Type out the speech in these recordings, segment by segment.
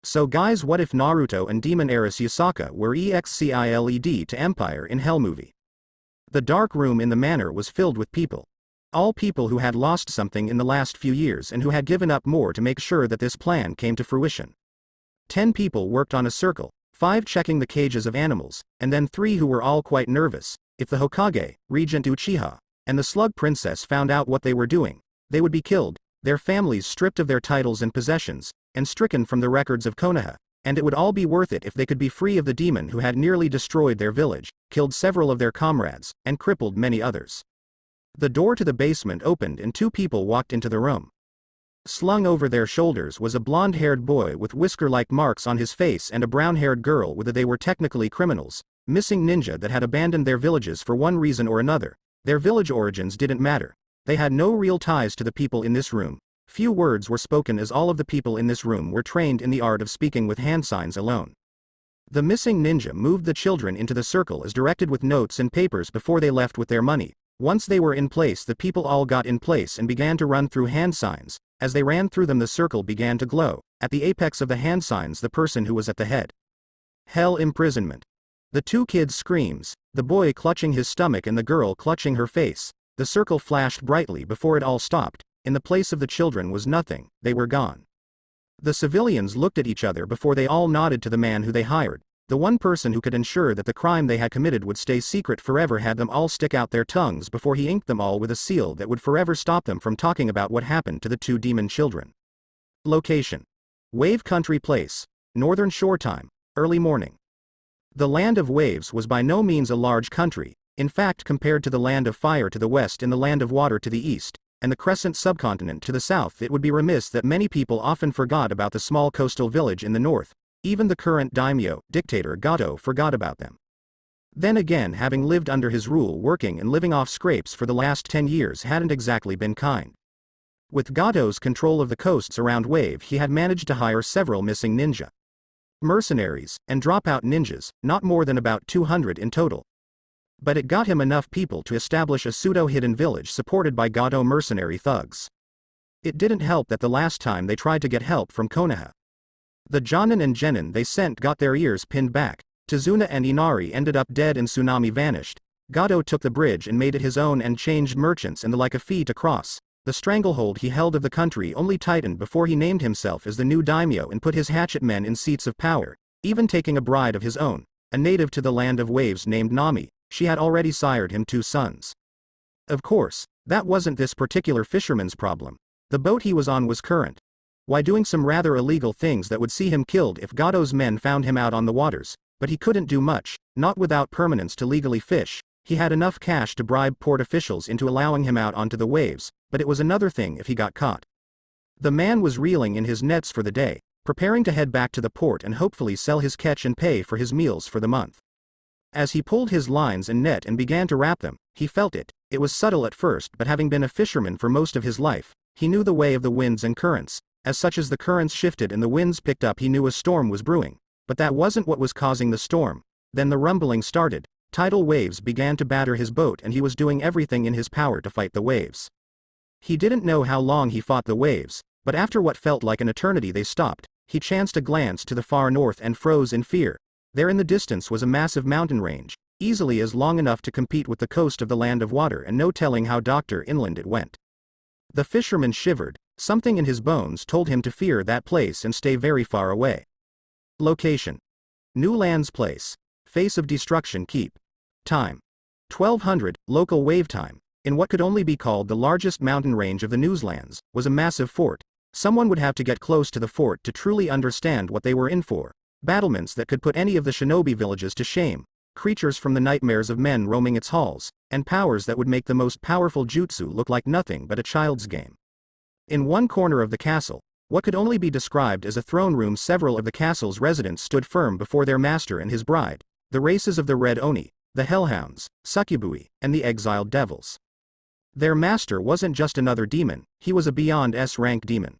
So guys, what if Naruto and Demon Heiress Yasaka were EXCILED to Empire in Hell movie? The dark room in the manor was filled with people. All people who had lost something in the last few years and who had given up more to make sure that this plan came to fruition. 10 people worked on a circle, 5 checking the cages of animals, and then 3 who were all quite nervous. If the Hokage, Regent Uchiha, and the Slug Princess found out what they were doing, they would be killed, their families stripped of their titles and possessions, and stricken from the records of Konoha, and it would all be worth it if they could be free of the demon who had nearly destroyed their village, killed several of their comrades, and crippled many others. The door to the basement opened and 2 people walked into the room. Slung over their shoulders was a blonde-haired boy with whisker-like marks on his face and a brown-haired girl with they were technically criminals, missing ninja that had abandoned their villages for one reason or another. Their village origins didn't matter. They had no real ties to the people in this room. Few words were spoken as all of the people in this room were trained in the art of speaking with hand signs alone. The missing ninja moved the children into the circle as directed with notes and papers before they left with their money. Once they were in place, the people all got in place and began to run through hand signs. As they ran through them, the circle began to glow. At the apex of the hand signs, the person who was at the head. Hell imprisonment. The 2 kids' screams, the boy clutching his stomach and the girl clutching her face. The circle flashed brightly before it all stopped. In the place of the children was nothing, they were gone. The civilians looked at each other before they all nodded to the man who they hired. The one person who could ensure that the crime they had committed would stay secret forever had them all stick out their tongues before he inked them all with a seal that would forever stop them from talking about what happened to the 2 demon children. Location: Wave Country Place, Northern Shore time, early morning. The Land of Waves was by no means a large country. In fact, compared to the Land of Fire to the west and the Land of Water to the east, and the Crescent subcontinent to the south, it would be remiss that many people often forgot about the small coastal village in the north. Even the current daimyo, dictator Gato, forgot about them. Then again, having lived under his rule, working and living off scrapes for the last 10 years hadn't exactly been kind. With Gato's control of the coasts around Wave, he had managed to hire several missing ninja mercenaries, and dropout ninjas, not more than about 200 in total. But it got him enough people to establish a pseudo-hidden village supported by Gato mercenary thugs. It didn't help that the last time they tried to get help from Konoha, the Jonin and Genin they sent got their ears pinned back. Tazuna and Inari ended up dead and Tsunami vanished. Gato took the bridge and made it his own and changed merchants and the like a fee to cross. The stranglehold he held of the country only tightened before he named himself as the new daimyo and put his hatchet men in seats of power, even taking a bride of his own, a native to the Land of Waves named Nami. She had already sired him 2 sons. Of course, that wasn't this particular fisherman's problem. The boat he was on was current. Why, doing some rather illegal things that would see him killed if Gato's men found him out on the waters, but he couldn't do much, not without permanence to legally fish. He had enough cash to bribe port officials into allowing him out onto the waves, but it was another thing if he got caught. The man was reeling in his nets for the day, preparing to head back to the port and hopefully sell his catch and pay for his meals for the month. As he pulled his lines and net and began to wrap them, he felt it. It was subtle at first, but having been a fisherman for most of his life, he knew the way of the winds and currents. As such, as the currents shifted and the winds picked up, he knew a storm was brewing. But that wasn't what was causing the storm. Then the rumbling started. Tidal waves began to batter his boat and he was doing everything in his power to fight the waves. He didn't know how long he fought the waves, but after what felt like an eternity they stopped. He chanced a glance to the far north and froze in fear. There in the distance was a massive mountain range, easily as long enough to compete with the coast of the Land of Water, and no telling how inland it went. The fisherman shivered. Something in his bones told him to fear that place and stay very far away. Location: New Lands Place. Face of Destruction Keep. Time: 1200, local wave time. In what could only be called the largest mountain range of the Newslands, was a massive fort. Someone would have to get close to the fort to truly understand what they were in for. Battlements that could put any of the shinobi villages to shame. Creatures from the nightmares of men roaming its halls, and powers that would make the most powerful jutsu look like nothing but a child's game. In one corner of the castle, what could only be described as a throne room, several of the castle's residents stood firm before their master and his bride, the races of the Red Oni, the Hellhounds, Succubui, and the Exiled Devils. Their master wasn't just another demon, he was a beyond S-rank demon.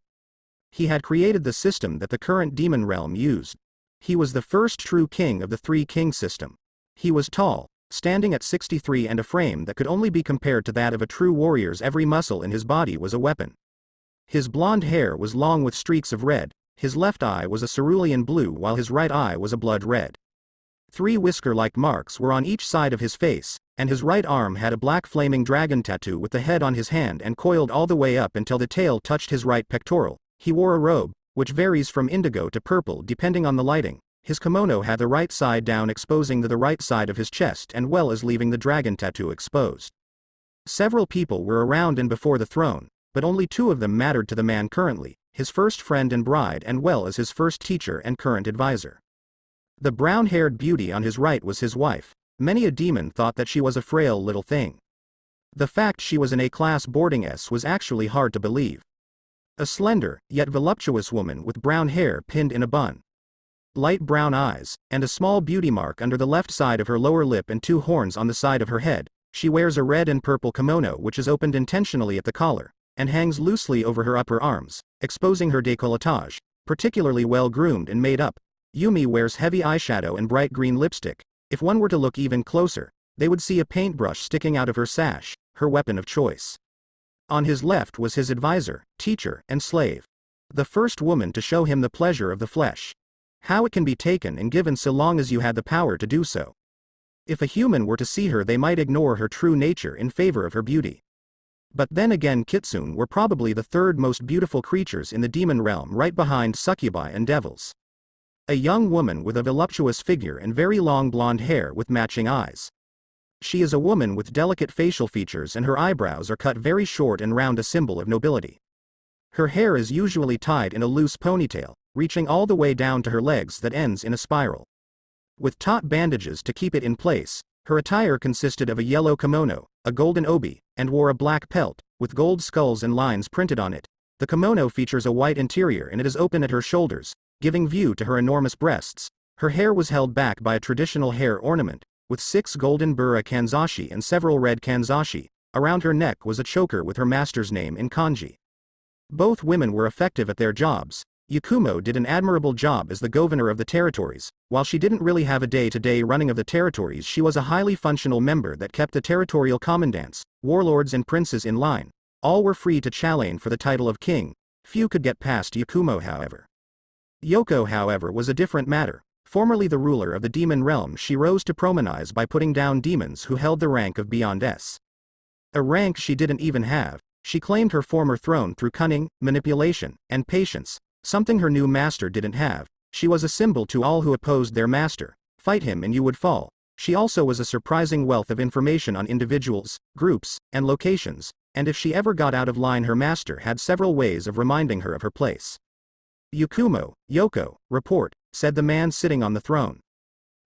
He had created the system that the current demon realm used. He was the first true king of the 3-king system. He was tall, standing at 63 and a frame that could only be compared to that of a true warrior's. Every muscle in his body was a weapon. His blonde hair was long with streaks of red, his left eye was a cerulean blue while his right eye was a blood red. 3 whisker-like marks were on each side of his face, and his right arm had a black flaming dragon tattoo with the head on his hand and coiled all the way up until the tail touched his right pectoral. He wore a robe, which varies from indigo to purple depending on the lighting. His kimono had the right side down, exposing the right side of his chest and well as leaving the dragon tattoo exposed. Several people were around and before the throne, but only 2 of them mattered to the man currently, his first friend and bride and well as his first teacher and current advisor. The brown-haired beauty on his right was his wife. Many a demon thought that she was a frail little thing. The fact she was an A-class boarding S was actually hard to believe. A slender, yet voluptuous woman with brown hair pinned in a bun, light brown eyes, and a small beauty mark under the left side of her lower lip and 2 horns on the side of her head. She wears a red and purple kimono which is opened intentionally at the collar, and hangs loosely over her upper arms, exposing her décolletage, particularly well groomed and made up. Yumi wears heavy eyeshadow and bright green lipstick. If one were to look even closer, they would see a paintbrush sticking out of her sash, her weapon of choice. On his left was his advisor, teacher, and slave. The first woman to show him the pleasure of the flesh. How it can be taken and given so long as you had the power to do so. If a human were to see her they might ignore her true nature in favor of her beauty. But then again kitsune were probably the 3rd most beautiful creatures in the demon realm right behind succubi and devils. A young woman with a voluptuous figure and very long blonde hair with matching eyes. She is a woman with delicate facial features and her eyebrows are cut very short and round, a symbol of nobility. Her hair is usually tied in a loose ponytail, reaching all the way down to her legs that ends in a spiral. With taut bandages to keep it in place, her attire consisted of a yellow kimono, a golden obi, and wore a black pelt, with gold skulls and lines printed on it. The kimono features a white interior and it is open at her shoulders, giving view to her enormous breasts. Her hair was held back by a traditional hair ornament, with 6 golden bura kanzashi and several red kanzashi. Around her neck was a choker with her master's name in kanji. Both women were effective at their jobs. Yakumo did an admirable job as the governor of the territories. While she didn't really have a day-to-day running of the territories, she was a highly functional member that kept the territorial commandants, warlords and princes in line. All were free to challenge for the title of king. Few could get past Yakumo however. Yoko however was a different matter. Formerly the ruler of the demon realm, she rose to prominence by putting down demons who held the rank of Beyond S. A rank she didn't even have. She claimed her former throne through cunning, manipulation, and patience. Something her new master didn't have. She was a symbol to all who opposed their master. Fight him and you would fall. She also was a surprising wealth of information on individuals, groups, and locations, and if she ever got out of line her master had several ways of reminding her of her place. Yakumo, Yoko, report, said the man sitting on the throne.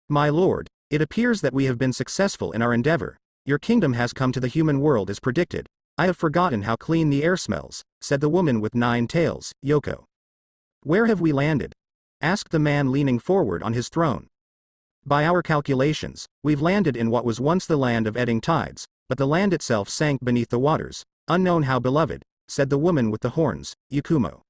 My lord, it appears that we have been successful in our endeavor. Your kingdom has come to the human world as predicted. I have forgotten how clean the air smells, said the woman with 9 tails, Yoko. Where have we landed? Asked the man leaning forward on his throne. By our calculations, we've landed in what was once the land of ebbing tides, but the land itself sank beneath the waters. Unknown how beloved, said the woman with the horns, Yakumo.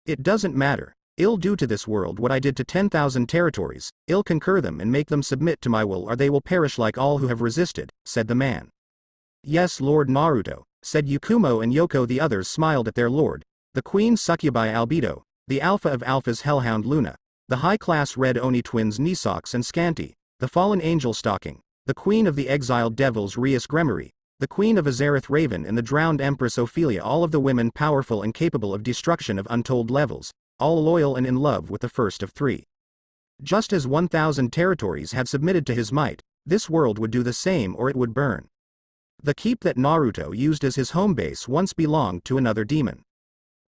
It doesn't matter. I'll do to this world what I did to 10,000 territories. I'll conquer them and make them submit to my will, or they will perish like all who have resisted, said the man. Yes, Lord Naruto, said Yakumo, and Yoko the others smiled at their lord. The Queen Succubi Albedo, the Alpha of Alphas Hellhound Luna, the high-class Red Oni twins Nisox and Scanty, the Fallen Angel Stalking, the Queen of the Exiled Devils Rias Gremory, the Queen of Azareth Raven and the Drowned Empress Ophelia, all of the women powerful and capable of destruction of untold levels, all loyal and in love with the first of 3. Just as 1,000 territories had submitted to his might, this world would do the same or it would burn. The keep that Naruto used as his home base once belonged to another demon.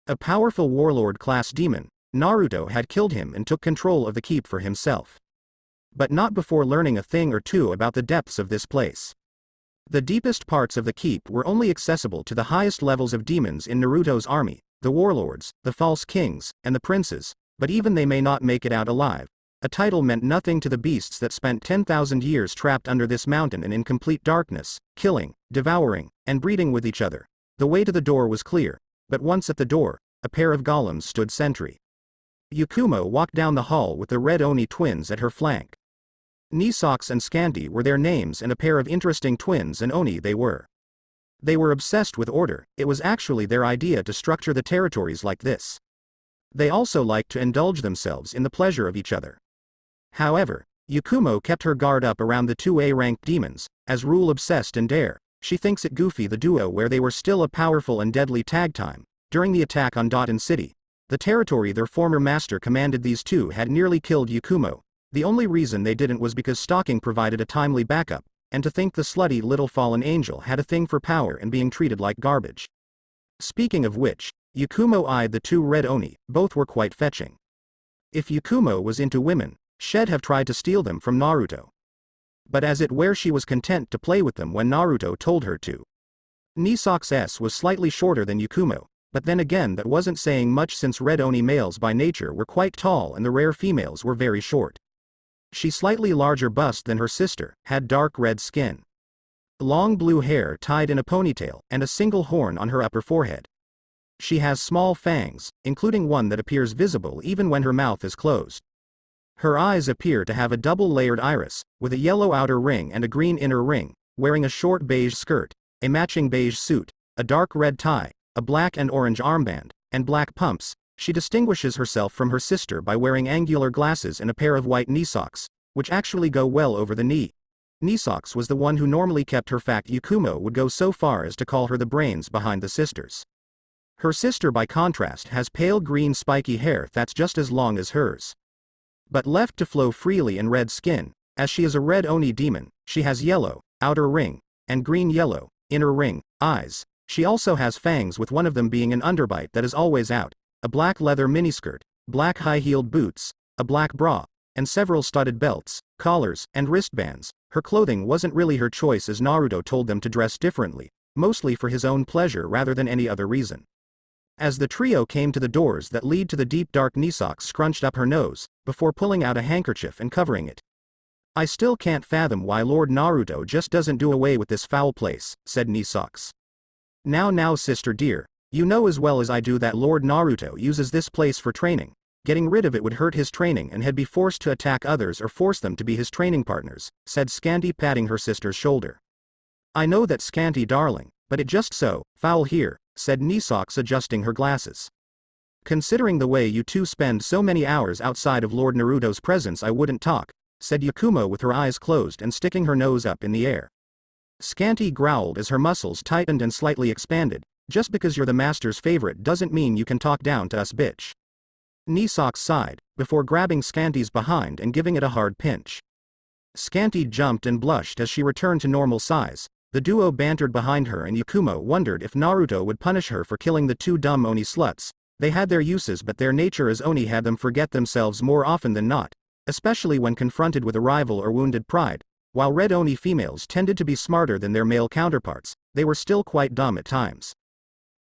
A powerful warlord-class demon, Naruto had killed him and took control of the keep for himself. But not before learning a thing or two about the depths of this place. The deepest parts of the keep were only accessible to the highest levels of demons in Naruto's army, the warlords, the false kings, and the princes, but even they may not make it out alive. A title meant nothing to the beasts that spent 10,000 years trapped under this mountain and in complete darkness, killing, devouring, and breeding with each other. The way to the door was clear, but once at the door, a pair of golems stood sentry. Yakumo walked down the hall with the Red Oni twins at her flank. Nisox and Scanty were their names, and a pair of interesting twins and Oni they were. They were obsessed with order. It was actually their idea to structure the territories like this. They also liked to indulge themselves in the pleasure of each other. However, Yakumo kept her guard up around the two A-ranked demons, as rule-obsessed and dare. She thinks it goofy the duo where they were still a powerful and deadly tag time. During the attack on Doton City, the territory their former master commanded, these two had nearly killed Yakumo. The only reason they didn't was because stalking provided a timely backup, and to think the slutty little fallen angel had a thing for power and being treated like garbage. Speaking of which, Yakumo eyed the two red oni, both were quite fetching. If Yakumo was into women, she'd have tried to steal them from Naruto. But as it were, she was content to play with them when Naruto told her to. Nisox S was slightly shorter than Yakumo, but then again that wasn't saying much since red oni males by nature were quite tall and the rare females were very short. She slightly larger bust than her sister, had dark red skin. Long blue hair tied in a ponytail, and a single horn on her upper forehead. She has small fangs, including one that appears visible even when her mouth is closed. Her eyes appear to have a double-layered iris, with a yellow outer ring and a green inner ring, wearing a short beige skirt, a matching beige suit, a dark red tie, a black and orange armband, and black pumps. She distinguishes herself from her sister by wearing angular glasses and a pair of white knee socks, which actually go well over the knee. Nisox was the one who normally kept her fact. Yakumo would go so far as to call her the brains behind the sisters. Her sister by contrast has pale green spiky hair that's just as long as hers, but left to flow freely, and red skin. As she is a red oni demon, she has yellow, outer ring, and green-yellow, inner ring, eyes. She also has fangs, with one of them being an underbite that is always out, a black leather miniskirt, black high-heeled boots, a black bra, and several studded belts, collars, and wristbands. Her clothing wasn't really her choice, as Naruto told them to dress differently, mostly for his own pleasure rather than any other reason. As the trio came to the doors that lead to the deep dark, Nisox scrunched up her nose, before pulling out a handkerchief and covering it. "I still can't fathom why Lord Naruto just doesn't do away with this foul place," said Nisox. Now sister dear, you know as well as I do that Lord Naruto uses this place for training. Getting rid of it would hurt his training and he'd be forced to attack others or force them to be his training partners," said Scanty, patting her sister's shoulder. "I know that, Scanty darling, but it just so foul here," said Nisox, adjusting her glasses. "Considering the way you two spend so many hours outside of Lord Naruto's presence, I wouldn't talk," said Yakumo with her eyes closed and sticking her nose up in the air. Scanty growled as her muscles tightened and slightly expanded. "Just because you're the master's favorite doesn't mean you can talk down to us, bitch." Nisox sighed, before grabbing Scanty's behind and giving it a hard pinch. Scanty jumped and blushed as she returned to normal size. The duo bantered behind her, and Yakumo wondered if Naruto would punish her for killing the two dumb oni sluts. They had their uses, but their nature as oni had them forget themselves more often than not, especially when confronted with a rival or wounded pride. While red oni females tended to be smarter than their male counterparts, they were still quite dumb at times.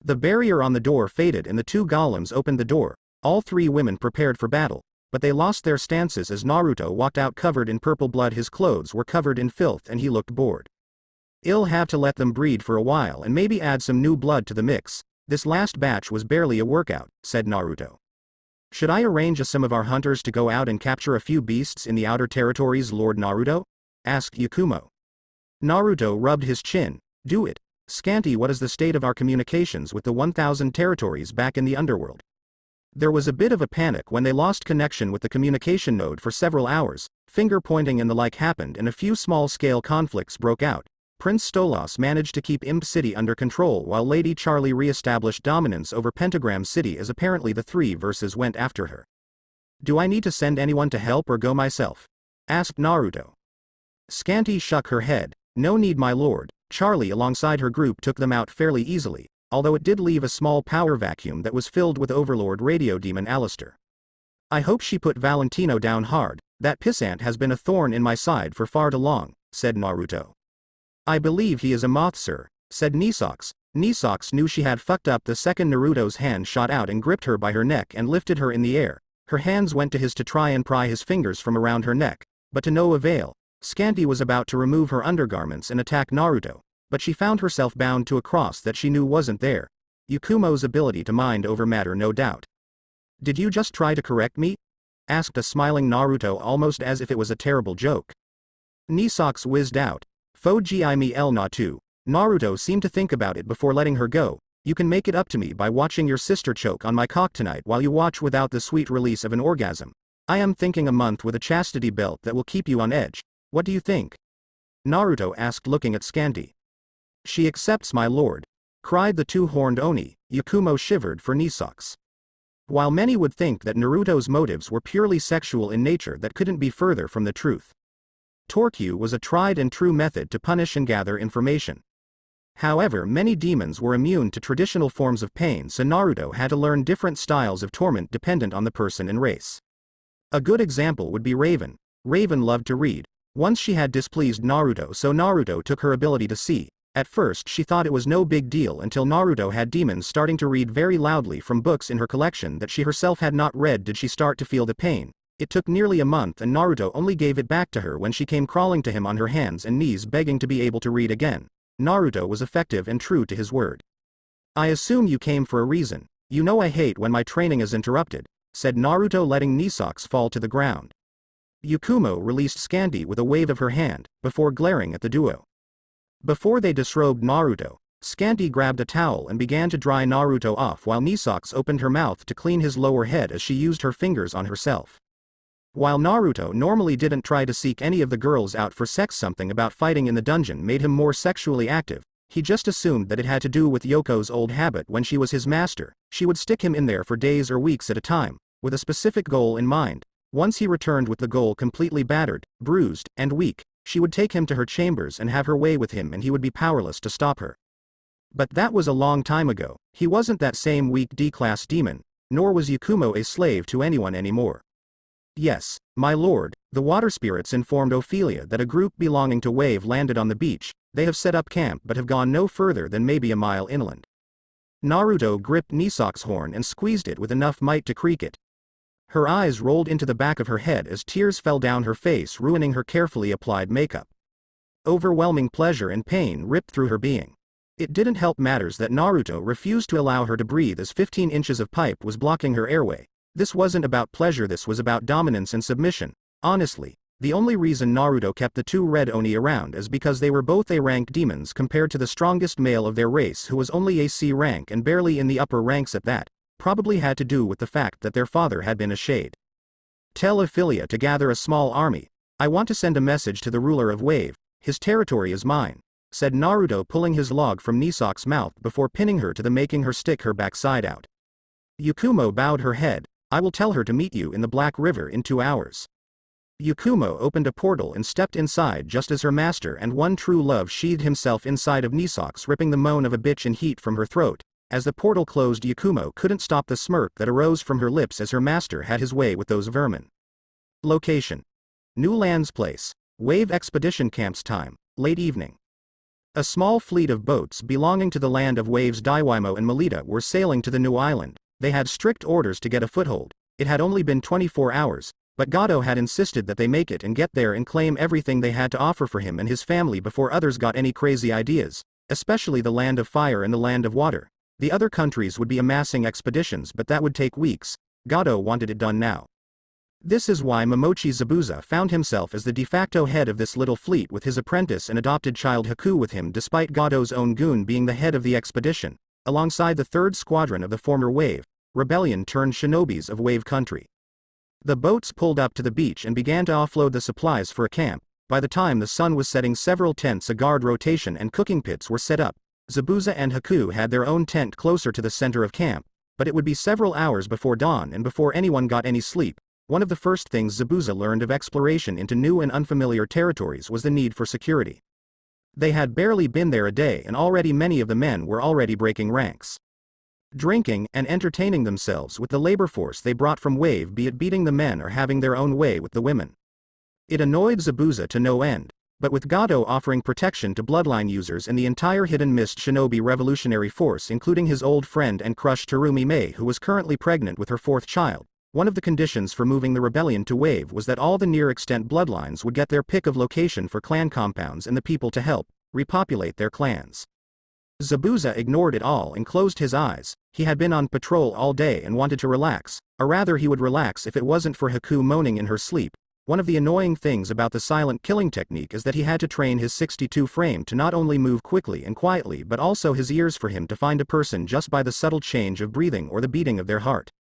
The barrier on the door faded and the two golems opened the door. All three women prepared for battle, but they lost their stances as Naruto walked out covered in purple blood. His clothes were covered in filth and he looked bored. "I'll have to let them breed for a while and maybe add some new blood to the mix. This last batch was barely a workout," said Naruto. "Should I arrange some of our hunters to go out and capture a few beasts in the outer territories, Lord Naruto?" asked Yakumo. Naruto rubbed his chin. "Do it. Scanty, what is the state of our communications with the 1,000 territories back in the underworld?" There was a bit of a panic when they lost connection with the communication node for several hours. Finger pointing and the like happened and a few small-scale conflicts broke out. Prince Stolas managed to keep Imp City under control while Lady Charlie re-established dominance over Pentagram City, as apparently the three verses went after her. "Do I need to send anyone to help or go myself?" asked Naruto. Scanty shook her head. "No need, my lord." Charlie alongside her group took them out fairly easily, although it did leave a small power vacuum that was filled with Overlord Radio Demon Alistair. "I hope she put Valentino down hard. That pissant has been a thorn in my side for far too long," said Naruto. "I believe he is a moth, sir," said Nisox. Nisox knew she had fucked up the second Naruto's hand shot out and gripped her by her neck and lifted her in the air. Her hands went to his to try and pry his fingers from around her neck, but to no avail. Scanty was about to remove her undergarments and attack Naruto, but she found herself bound to a cross that she knew wasn't there. Yakumo's ability to mind over matter, no doubt. "Did you just try to correct me?" asked a smiling Naruto, almost as if it was a terrible joke. Nisox whizzed out. "Foji me el na tu." Naruto seemed to think about it before letting her go. You can make it up to me by watching your sister choke on my cock tonight while you watch without the sweet release of an orgasm. I am thinking a month with a chastity belt that will keep you on edge. What do you think? Naruto asked, looking at Scanty. She accepts, my lord, cried the two-horned Oni. Yakumo shivered for Nisox. While many would think that Naruto's motives were purely sexual in nature, that couldn't be further from the truth. Torque was a tried and true method to punish and gather information. However, many demons were immune to traditional forms of pain, so Naruto had to learn different styles of torment dependent on the person and race. A good example would be Raven. Raven loved to read. Once she had displeased Naruto, so Naruto took her ability to see. At first she thought it was no big deal until Naruto had demons starting to read very loudly from books in her collection that she herself had not read. Did she start to feel the pain? It took nearly a month, and Naruto only gave it back to her when she came crawling to him on her hands and knees begging to be able to read again. Naruto was effective and true to his word. I assume you came for a reason. You know I hate when my training is interrupted, said Naruto, letting Nisox fall to the ground. Yakumo released Scandy with a wave of her hand, before glaring at the duo. Before they disrobed Naruto, Scandy grabbed a towel and began to dry Naruto off while Nisox opened her mouth to clean his lower head as she used her fingers on herself. While Naruto normally didn't try to seek any of the girls out for sex, something about fighting in the dungeon made him more sexually active. He just assumed that it had to do with Yoko's old habit. When she was his master, she would stick him in there for days or weeks at a time, with a specific goal in mind. Once he returned with the goal completely battered, bruised, and weak, she would take him to her chambers and have her way with him, and he would be powerless to stop her. But that was a long time ago. He wasn't that same weak D-class demon, nor was Yakumo a slave to anyone anymore. Yes, my lord, the water spirits informed Ophelia that a group belonging to Wave landed on the beach. They have set up camp but have gone no further than maybe a mile inland. Naruto gripped Nisox's horn and squeezed it with enough might to creak it. Her eyes rolled into the back of her head as tears fell down her face, ruining her carefully applied makeup. Overwhelming pleasure and pain ripped through her being. It didn't help matters that Naruto refused to allow her to breathe as 15 inches of pipe was blocking her airway. This wasn't about pleasure, this was about dominance and submission. Honestly, the only reason Naruto kept the two red Oni around is because they were both A-rank demons compared to the strongest male of their race, who was only a C rank and barely in the upper ranks at that. Probably had to do with the fact that their father had been a shade. Tell Ophelia to gather a small army. I want to send a message to the ruler of Wave. His territory is mine, said Naruto, pulling his log from Nisox's mouth before pinning her to the, making her stick her backside out. Yakumo bowed her head. I will tell her to meet you in the Black River in 2 hours. Yakumo opened a portal and stepped inside just as her master and one true love sheathed himself inside of Nisox, ripping the moan of a bitch in heat from her throat. As the portal closed, Yakumo couldn't stop the smirk that arose from her lips as her master had his way with those vermin. Location: New Lands Place. Wave Expedition Camps. Time: late evening. A small fleet of boats belonging to the land of Waves, Daiwimo and Melita, were sailing to the new island. They had strict orders to get a foothold. It had only been 24 hours, but Gato had insisted that they make it and get there and claim everything they had to offer for him and his family before others got any crazy ideas, especially the Land of Fire and the Land of Water. The other countries would be amassing expeditions, but that would take weeks. Gato wanted it done now. This is why Momochi Zabuza found himself as the de facto head of this little fleet, with his apprentice and adopted child Haku with him, despite Gato's own goon being the head of the expedition. Alongside the 3rd Squadron of the former Wave, Rebellion-turned-shinobis of Wave Country. The boats pulled up to the beach and began to offload the supplies for a camp. By the time the sun was setting, several tents, a guard rotation and cooking pits were set up. Zabuza and Haku had their own tent closer to the center of camp, but it would be several hours before dawn and before anyone got any sleep. One of the first things Zabuza learned of exploration into new and unfamiliar territories was the need for security. They had barely been there a day and already many of the men were already breaking ranks, drinking and entertaining themselves with the labor force they brought from Wave, be it beating the men or having their own way with the women. It annoyed Zabuza to no end, but with Gato offering protection to bloodline users and the entire Hidden Mist Shinobi Revolutionary Force, including his old friend and crush Terumi Mei, who was currently pregnant with her 4th child, one of the conditions for moving the rebellion to Wave was that all the near-extent bloodlines would get their pick of location for clan compounds and the people to help repopulate their clans. Zabuza ignored it all and closed his eyes. He had been on patrol all day and wanted to relax, or rather he would relax if it wasn't for Haku moaning in her sleep. One of the annoying things about the silent killing technique is that he had to train his 62 frame to not only move quickly and quietly but also his ears for him to find a person just by the subtle change of breathing or the beating of their heart.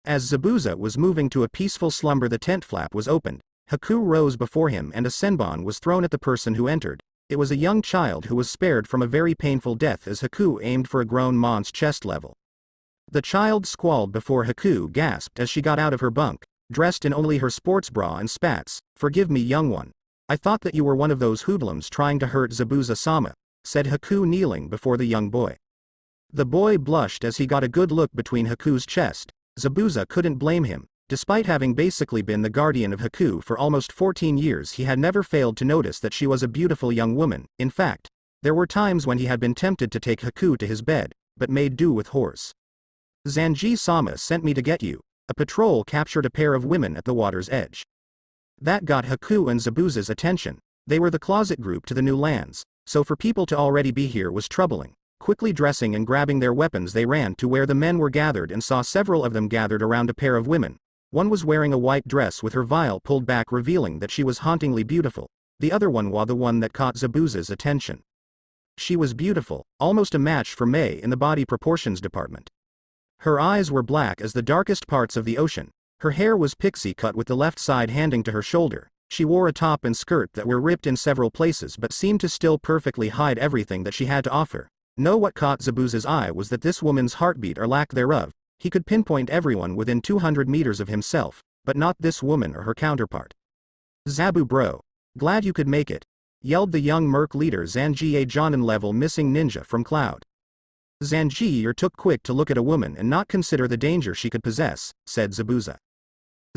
As Zabuza was moving to a peaceful slumber, the tent flap was opened. Haku rose before him and a senbon was thrown at the person who entered. It was a young child who was spared from a very painful death as Haku aimed for a grown man's chest level. The child squalled before Haku gasped as she got out of her bunk, dressed in only her sports bra and spats. "Forgive me, young one. I thought that you were one of those hoodlums trying to hurt Zabuza-sama," said Haku, kneeling before the young boy. The boy blushed as he got a good look between Haku's chest. Zabuza couldn't blame him. Despite having basically been the guardian of Haku for almost 14 years, he had never failed to notice that she was a beautiful young woman. In fact, there were times when he had been tempted to take Haku to his bed, but made do with horse. "Zanji-sama sent me to get you." A patrol captured a pair of women at the water's edge. That got Haku and Zabuza's attention. They were the closet group to the new lands, so for people to already be here was troubling. Quickly dressing and grabbing their weapons, they ran to where the men were gathered and saw several of them gathered around a pair of women. One was wearing a white dress with her veil pulled back, revealing that she was hauntingly beautiful. The other one was the one that caught Zabuza's attention. She was beautiful, almost a match for Mei in the body proportions department. Her eyes were black as the darkest parts of the ocean. Her hair was pixie cut with the left side handing to her shoulder. She wore a top and skirt that were ripped in several places but seemed to still perfectly hide everything that she had to offer. What caught Zabuza's eye was that this woman's heartbeat or lack thereof. He could pinpoint everyone within 200 meters of himself, but not this woman or her counterpart. "Zabu bro. Glad you could make it," yelled the young merc leader Zanji, a Jonin level missing ninja from Cloud. "Zanji, took quick to look at a woman and not consider the danger she could possess," said Zabuza.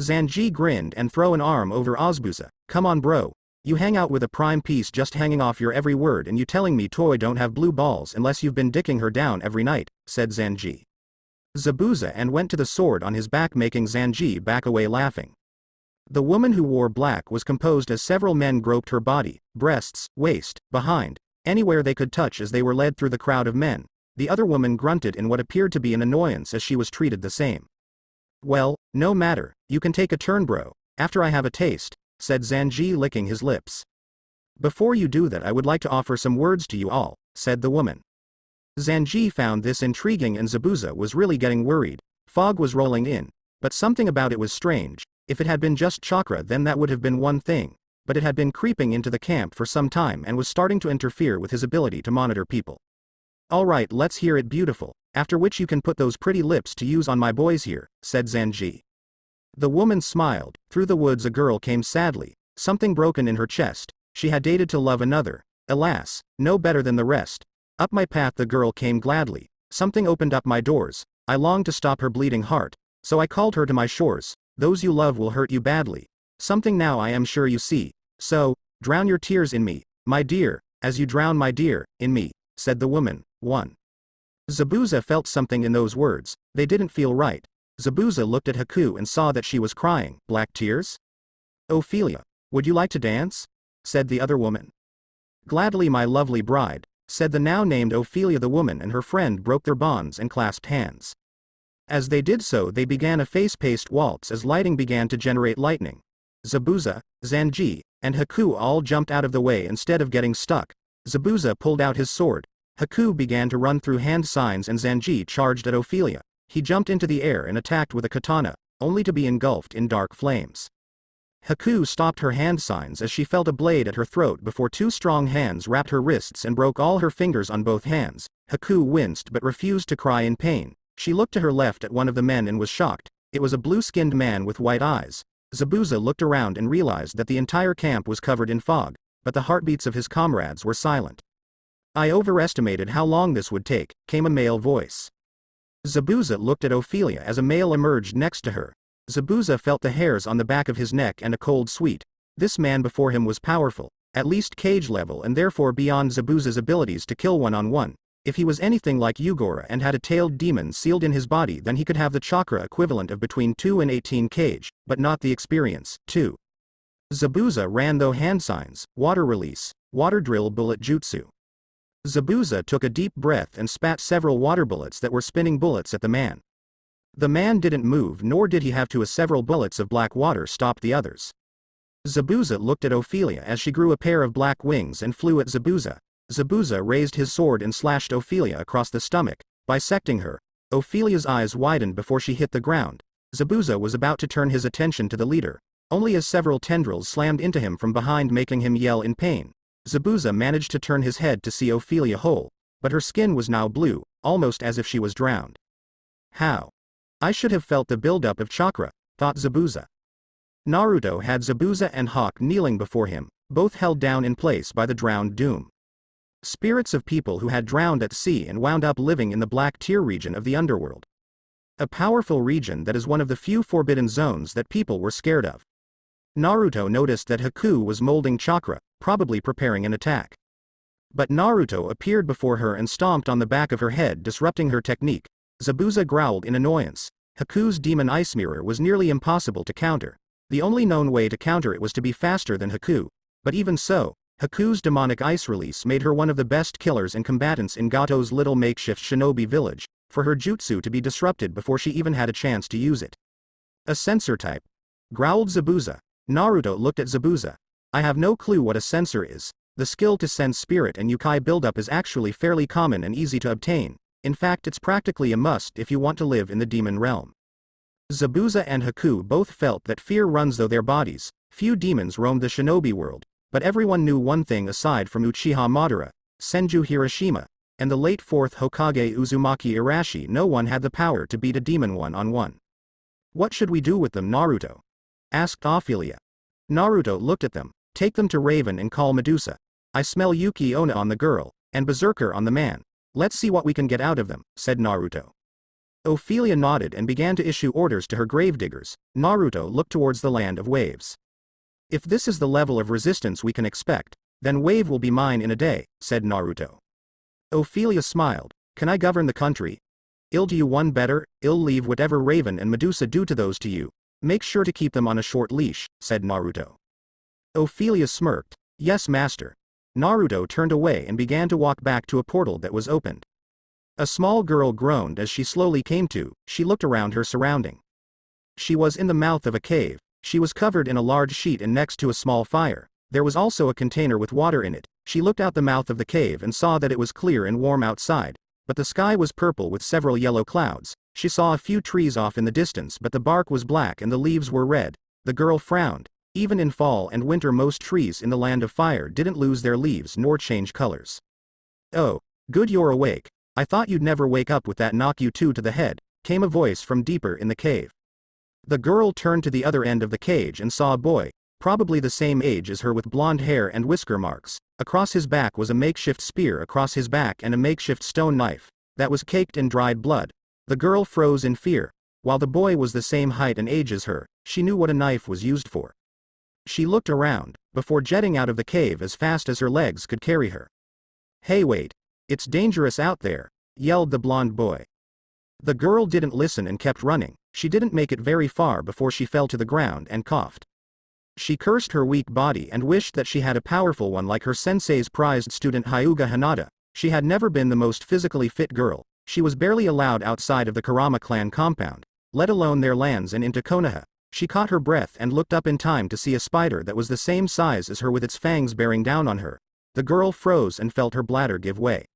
Zanji grinned and threw an arm over Ozbuza. "Come on bro. You hang out with a prime piece just hanging off your every word, and you telling me Toy don't have blue balls unless you've been dicking her down every night," said Zanji. Zabuza and went to the sword on his back, making Zanji back away laughing. The woman who wore black was composed as several men groped her body, breasts, waist, behind, anywhere they could touch as they were led through the crowd of men. The other woman grunted in what appeared to be an annoyance as she was treated the same. "Well, no matter, you can take a turn bro, after I have a taste," said Zanji, licking his lips. "Before you do that, I would like to offer some words to you all," said the woman. Zanji found this intriguing and Zabuza was really getting worried. Fog was rolling in, but something about it was strange. If it had been just chakra then that would have been one thing, but it had been creeping into the camp for some time and was starting to interfere with his ability to monitor people. "Alright, let's hear it, beautiful, after which you can put those pretty lips to use on my boys here," said Zanji. The woman smiled. Through the woods a girl came sadly, something broken in her chest. She had dated to love another. Alas, no better than the rest. Up my path the girl came gladly. Something opened up my doors. I longed to stop her bleeding heart, so I called her to my shores. Those you love will hurt you badly. Something now I am sure you see. So, drown your tears in me, my dear, as you drown my dear, in me, said the woman. 1. Zabuza felt something in those words. They didn't feel right. Zabuza looked at Haku and saw that she was crying. Black tears? "Ophelia, would you like to dance?" said the other woman. "Gladly, my lovely bride," said the now named Ophelia. The woman and her friend broke their bonds and clasped hands. As they did so, they began a face-paced waltz as lighting began to generate lightning. Zabuza, Zanji, and Haku all jumped out of the way instead of getting stuck. Zabuza pulled out his sword. Haku began to run through hand signs and Zanji charged at Ophelia. He jumped into the air and attacked with a katana, only to be engulfed in dark flames. Haku stopped her hand signs as she felt a blade at her throat before two strong hands wrapped her wrists and broke all her fingers on both hands. Haku winced but refused to cry in pain. She looked to her left at one of the men and was shocked. It was a blue-skinned man with white eyes. Zabuza looked around and realized that the entire camp was covered in fog, but the heartbeats of his comrades were silent. "I overestimated how long this would take," came a male voice. Zabuza looked at Ophelia as a male emerged next to her. Zabuza felt the hairs on the back of his neck and a cold sweat. This man before him was powerful, at least cage level and therefore beyond Zabuza's abilities to kill one-on-one. If he was anything like Yugora and had a tailed demon sealed in his body, then he could have the chakra equivalent of between 2 and 18 kg, but not the experience. 2. Zabuza ran though hand signs, water release, water drill bullet jutsu. Zabuza took a deep breath and spat several water bullets that were spinning bullets at the man. The man didn't move, nor did he have to, as several bullets of black water stopped the others. Zabuza looked at Ophelia as she grew a pair of black wings and flew at Zabuza. Zabuza raised his sword and slashed Ophelia across the stomach, bisecting her. Ophelia's eyes widened before she hit the ground. Zabuza was about to turn his attention to the leader, only as several tendrils slammed into him from behind, making him yell in pain. Zabuza managed to turn his head to see Ophelia whole, but her skin was now blue, almost as if she was drowned. How? I should have felt the buildup of chakra, thought Zabuza. Naruto had Zabuza and Hawk kneeling before him, both held down in place by the drowned doom. Spirits of people who had drowned at sea and wound up living in the Black Tier region of the underworld. A powerful region that is one of the few forbidden zones that people were scared of. Naruto noticed that Haku was molding chakra, probably preparing an attack. But Naruto appeared before her and stomped on the back of her head, disrupting her technique. Zabuza growled in annoyance. Haku's demon ice mirror was nearly impossible to counter. The only known way to counter it was to be faster than Haku. But even so, Haku's demonic ice release made her one of the best killers and combatants in Gato's little makeshift shinobi village, for her jutsu to be disrupted before she even had a chance to use it. A sensor type? Growled Zabuza. Naruto looked at Zabuza. I have no clue what a sensor is. The skill to sense spirit and yokai buildup is actually fairly common and easy to obtain. In fact, it's practically a must if you want to live in the demon realm. Zabuza and Haku both felt that fear runs through their bodies. Few demons roamed the shinobi world, but everyone knew one thing aside from Uchiha Madara, Senju Hiroshima, and the late 4th Hokage Uzumaki Irashi. No one had the power to beat a demon one-on-one. What should we do with them, Naruto? Asked Ophelia. Naruto looked at them. Take them to Raven and call Medusa. I smell Yuki Onna on the girl, and Berserker on the man. Let's see what we can get out of them, said Naruto. Ophelia nodded and began to issue orders to her gravediggers. Naruto looked towards the land of waves. If this is the level of resistance we can expect, then Wave will be mine in a day, said Naruto. Ophelia smiled. Can I govern the country? I'll do you one better. I'll leave whatever Raven and Medusa do to those to you. Make sure to keep them on a short leash, said Naruto. Ophelia smirked. Yes, master. Naruto turned away and began to walk back to a portal that was opened. A small girl groaned as she slowly came to. She looked around her surrounding. She was in the mouth of a cave. She was covered in a large sheet and next to a small fire. There was also a container with water in it. She looked out the mouth of the cave and saw that it was clear and warm outside, but the sky was purple with several yellow clouds. She saw a few trees off in the distance, but the bark was black and the leaves were red. The girl frowned. Even in fall and winter, most trees in the land of fire didn't lose their leaves nor change colors. Oh, good, you're awake. I thought you'd never wake up with that knock you two to the head, came a voice from deeper in the cave. The girl turned to the other end of the cage and saw a boy, probably the same age as her, with blonde hair and whisker marks. Across his back was a makeshift spear across his back and a makeshift stone knife that was caked in dried blood. The girl froze in fear. While the boy was the same height and age as her, she knew what a knife was used for. She looked around, before jetting out of the cave as fast as her legs could carry her. Hey, wait. It's dangerous out there, yelled the blonde boy. The girl didn't listen and kept running. She didn't make it very far before she fell to the ground and coughed. She cursed her weak body and wished that she had a powerful one like her sensei's prized student Hyuga Hanada. She had never been the most physically fit girl. She was barely allowed outside of the Kurama clan compound, let alone their lands and into Konoha. She caught her breath and looked up in time to see a spider that was the same size as her with its fangs bearing down on her. The girl froze and felt her bladder give way.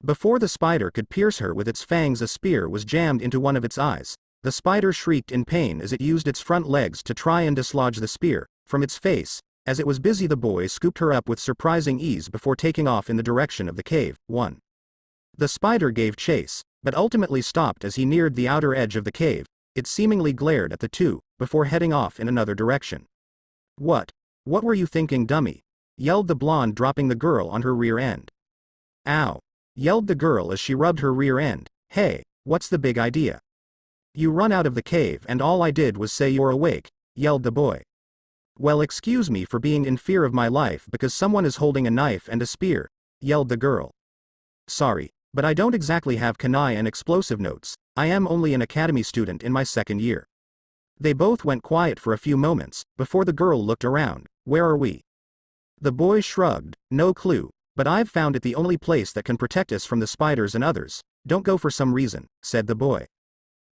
Before the spider could pierce her with its fangs, a spear was jammed into one of its eyes. The spider shrieked in pain as it used its front legs to try and dislodge the spear from its face. As it was busy, the boy scooped her up with surprising ease before taking off in the direction of the cave. 1. The spider gave chase, but ultimately stopped as he neared the outer edge of the cave. It seemingly glared at the two, before heading off in another direction. What were you thinking, dummy? Yelled the blonde, dropping the girl on her rear end. Ow! Yelled the girl as she rubbed her rear end. Hey, what's the big idea? You run out of the cave and all I did was say you're awake, yelled the boy. Well, excuse me for being in fear of my life because someone is holding a knife and a spear, yelled the girl. Sorry, but I don't exactly have kunai and explosive notes. I am only an academy student in my second year. They both went quiet for a few moments, before the girl looked around. Where are we? The boy shrugged. No clue, but I've found it the only place that can protect us from the spiders and others. Don't go for some reason, said the boy.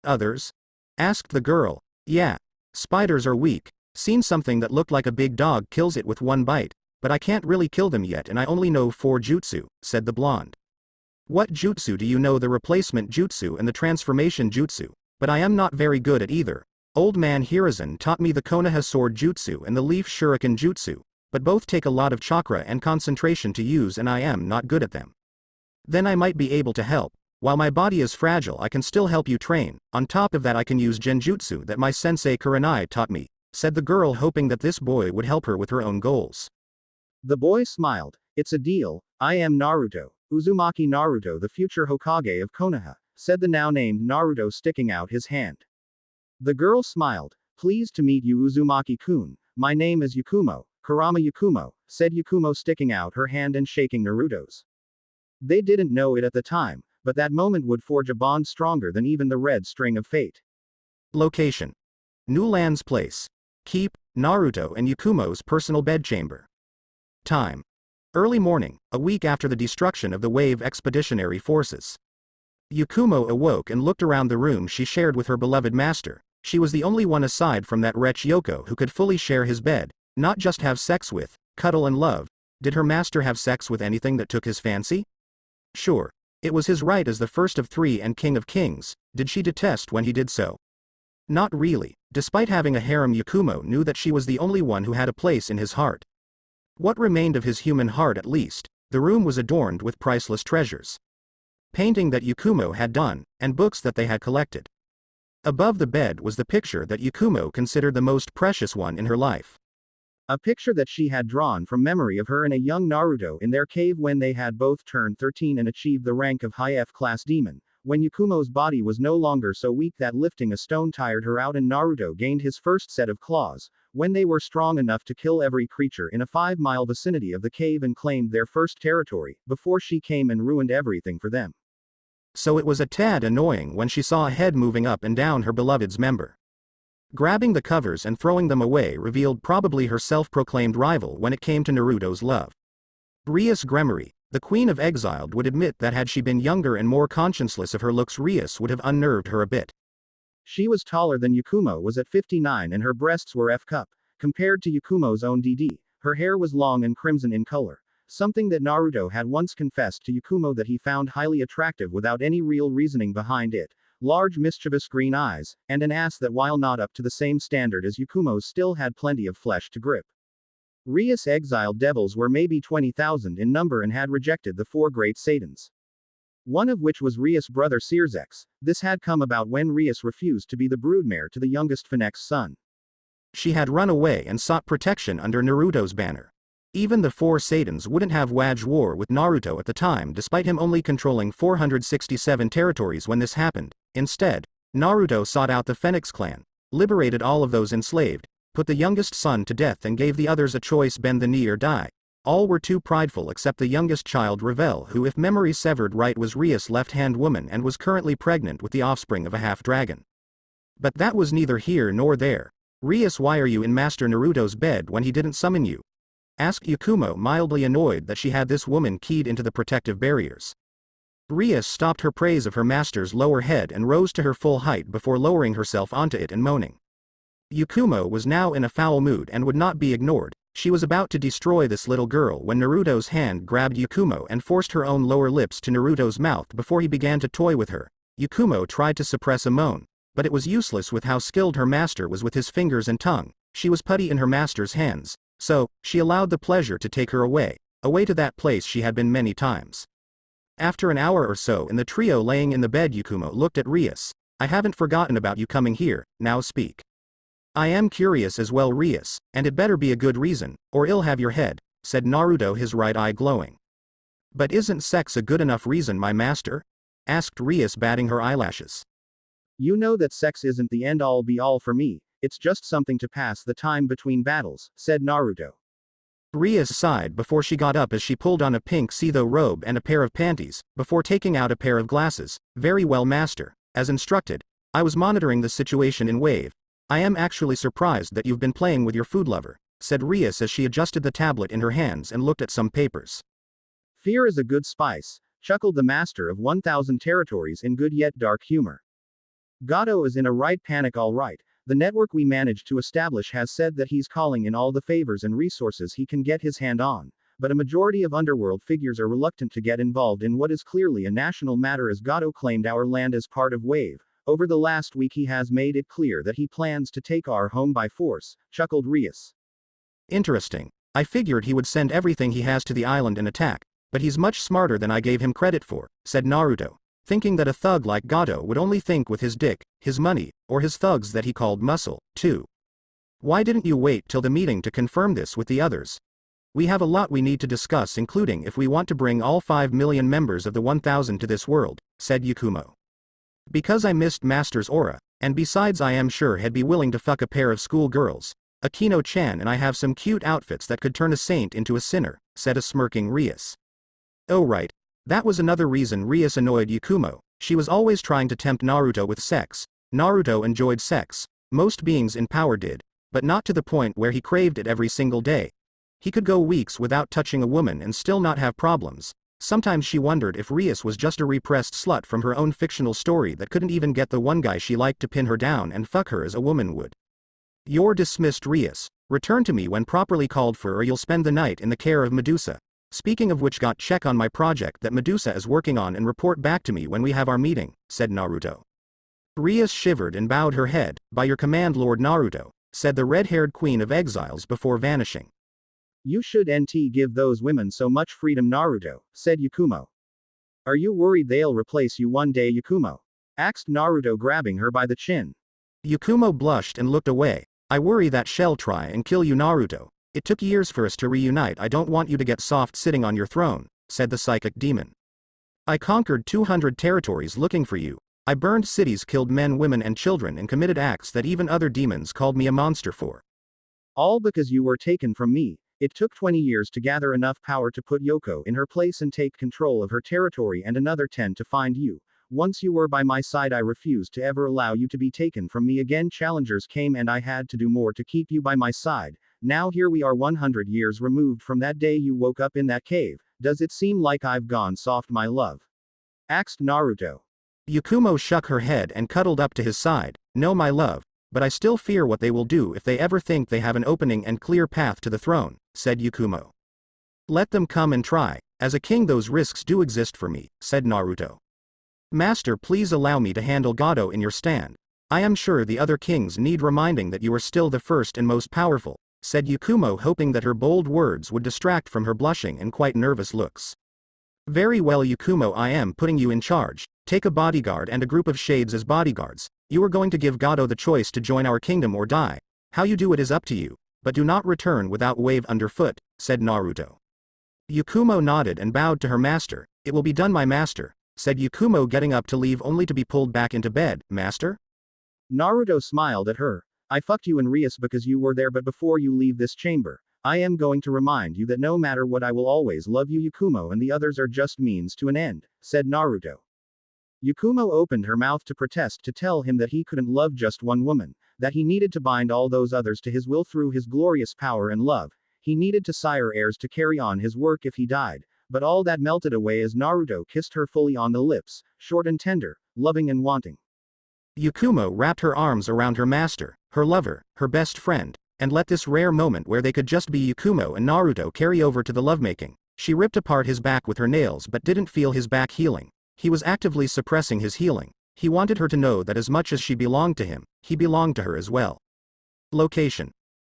Others? Asked the girl. Yeah. Spiders are weak. Seen something that looked like a big dog kills it with one bite, but I can't really kill them yet and I only know 4 jutsu, said the blonde. What jutsu do you know? The replacement jutsu and the transformation jutsu, but I am not very good at either. Old man Hiruzen taught me the Konoha sword jutsu and the leaf shuriken jutsu, but both take a lot of chakra and concentration to use and I am not good at them. Then I might be able to help. While my body is fragile I can still help you train, on top of that I can use genjutsu that my sensei Kurenai taught me, said the girl, hoping that this boy would help her with her own goals. The boy smiled. It's a deal. I am Naruto, Uzumaki Naruto, the future Hokage of Konoha, said the now named Naruto, sticking out his hand. The girl smiled. Pleased to meet you, Uzumaki-kun. My name is Yakumo, Kurama Yakumo, said Yakumo, sticking out her hand and shaking Naruto's. They didn't know it at the time, but that moment would forge a bond stronger than even the red string of fate. Location: Newlands Place. Keep: Naruto and Yakumo's personal bedchamber. Time: early morning, a week after the destruction of the Wave Expeditionary Forces. Yakumo awoke and looked around the room she shared with her beloved master. She was the only one aside from that wretch Yoko who could fully share his bed, not just have sex with, cuddle and love. Did her master have sex with anything that took his fancy? Sure. It was his right as the first of 3 and king of kings. Did she detest when he did so? Not really. Despite having a harem, Yakumo knew that she was the only one who had a place in his heart. What remained of his human heart at least. The room was adorned with priceless treasures. Painting that Yakumo had done, and books that they had collected. Above the bed was the picture that Yakumo considered the most precious one in her life. A picture that she had drawn from memory of her and a young Naruto in their cave when they had both turned 13 and achieved the rank of high F-class demon, when Yakumo's body was no longer so weak that lifting a stone tired her out and Naruto gained his first set of claws, when they were strong enough to kill every creature in a 5-mile vicinity of the cave and claimed their first territory, before she came and ruined everything for them. So it was a tad annoying when she saw a head moving up and down her beloved's member. Grabbing the covers and throwing them away revealed probably her self-proclaimed rival when it came to Naruto's love. Rias Gremory, the Queen of Exiled, would admit that had she been younger and more conscienceless of her looks, Rias would have unnerved her a bit. She was taller than Yakumo was at 59 and her breasts were F-cup, compared to Yakumo's own DD. Her hair was long and crimson in color, something that Naruto had once confessed to Yakumo that he found highly attractive without any real reasoning behind it. Large mischievous green eyes, and an ass that, while not up to the same standard as Yakumo's, still had plenty of flesh to grip. Rias exiled devils were maybe 20,000 in number and had rejected the 4 great Satans. One of which was Rias' brother Searsex. This had come about when Rias refused to be the broodmare to the youngest Fennec's son. She had run away and sought protection under Naruto's banner. Even the 4 Satans wouldn't have waged war with Naruto at the time, despite him only controlling 467 territories when this happened. Instead, Naruto sought out the Phoenix clan, liberated all of those enslaved, put the youngest son to death and gave the others a choice: bend the knee or die. All were too prideful except the youngest child, Revel, who, if memory served right, was Rias' left-hand woman and was currently pregnant with the offspring of a half-dragon. But that was neither here nor there. Rias, why are you in Master Naruto's bed when he didn't summon you? Asked Yakumo, mildly annoyed that she had this woman keyed into the protective barriers. Rias stopped her praise of her master's lower head and rose to her full height before lowering herself onto it and moaning. Yakumo was now in a foul mood and would not be ignored. She was about to destroy this little girl when Naruto's hand grabbed Yakumo and forced her own lower lips to Naruto's mouth before he began to toy with her. Yakumo tried to suppress a moan, but it was useless with how skilled her master was with his fingers and tongue. She was putty in her master's hands, so she allowed the pleasure to take her away to that place she had been many times. After an hour or so in the trio laying in the bed, Yakumo looked at Rias. I haven't forgotten about you coming here, now speak. I am curious as well, Rias, and it better be a good reason, or I'll have your head, said Naruto, his right eye glowing. But isn't sex a good enough reason, my master? Asked Rias, batting her eyelashes. You know that sex isn't the end-all be-all for me, it's just something to pass the time between battles, said Naruto. Rias sighed before she got up as she pulled on a pink Seitho robe and a pair of panties, before taking out a pair of glasses. Very well, master, as instructed. I was monitoring the situation in Wave. I am actually surprised that you've been playing with your food lover, said Rias as she adjusted the tablet in her hands and looked at some papers. Fear is a good spice, chuckled the master of 1,000 territories in good yet dark humor. Gato is in a right panic, all right. The network we managed to establish has said that he's calling in all the favors and resources he can get his hand on, but a majority of underworld figures are reluctant to get involved in what is clearly a national matter as Gato claimed our land as part of Wave. Over the last week he has made it clear that he plans to take our home by force, chuckled Rias. Interesting. I figured he would send everything he has to the island and attack, but he's much smarter than I gave him credit for, said Naruto, thinking that a thug like Gato would only think with his dick, his money, or his thugs that he called muscle, too. Why didn't you wait till the meeting to confirm this with the others? We have a lot we need to discuss, including if we want to bring all 5 million members of the 1000 to this world, said Yakumo. Because I missed Master's aura, and besides I am sure he'd be willing to fuck a pair of school girls. Akino-chan and I have some cute outfits that could turn a saint into a sinner, said a smirking Rias. Oh right. That was another reason Rias annoyed Yakumo. She was always trying to tempt Naruto with sex. Naruto enjoyed sex. Most beings in power did, but not to the point where he craved it every single day. He could go weeks without touching a woman and still not have problems. Sometimes she wondered if Rias was just a repressed slut from her own fictional story that couldn't even get the one guy she liked to pin her down and fuck her as a woman would. You're dismissed, Rias. Return to me when properly called for or you'll spend the night in the care of Medusa. Speaking of which, got check on my project that Medusa is working on and report back to me when we have our meeting, said Naruto. Rias shivered and bowed her head. By your command, Lord Naruto, said the red-haired Queen of Exiles before vanishing. You should give those women so much freedom, Naruto, said Yakumo. Are you worried they'll replace you one day, Yakumo? Asked Naruto, grabbing her by the chin. Yakumo blushed and looked away. I worry that she'll try and kill you, Naruto. It took years for us to reunite. I don't want you to get soft sitting on your throne, said the psychic demon. I conquered 200 territories looking for you. I burned cities, killed men, women and children and committed acts that even other demons called me a monster for. All because you were taken from me. It took 20 years to gather enough power to put Yoko in her place and take control of her territory and another 10 to find you. Once you were by my side, I refused to ever allow you to be taken from me again. Challengers came and I had to do more to keep you by my side. Now here we are 100 years removed from that day you woke up in that cave. Does it seem like I've gone soft, my love? Asked Naruto. Yakumo shook her head and cuddled up to his side. No, my love, but I still fear what they will do if they ever think they have an opening and clear path to the throne, said Yakumo. Let them come and try. As a king, those risks do exist for me, said Naruto. Master, please allow me to handle Gato in your stand. I am sure the other kings need reminding that you are still the first and most powerful, said Yakumo, hoping that her bold words would distract from her blushing and quite nervous looks. Very well, Yakumo, I am putting you in charge. Take a bodyguard and a group of shades as bodyguards. You are going to give Gato the choice to join our kingdom or die. How you do it is up to you, but do not return without wave underfoot, said Naruto. Yakumo nodded and bowed to her master. It will be done, my master, said Yakumo, getting up to leave only to be pulled back into bed. Master? Naruto smiled at her. I fucked you and Rias because you were there, but before you leave this chamber, I am going to remind you that no matter what, I will always love you. Yakumo and the others are just means to an end, said Naruto. Yakumo opened her mouth to protest, to tell him that he couldn't love just one woman, that he needed to bind all those others to his will through his glorious power and love. He needed to sire heirs to carry on his work if he died, but all that melted away as Naruto kissed her fully on the lips, short and tender, loving and wanting. Yakumo wrapped her arms around her master, her lover, her best friend, and let this rare moment where they could just be Yakumo and Naruto carry over to the lovemaking. She ripped apart his back with her nails but didn't feel his back healing. He was actively suppressing his healing. He wanted her to know that as much as she belonged to him, he belonged to her as well. Location: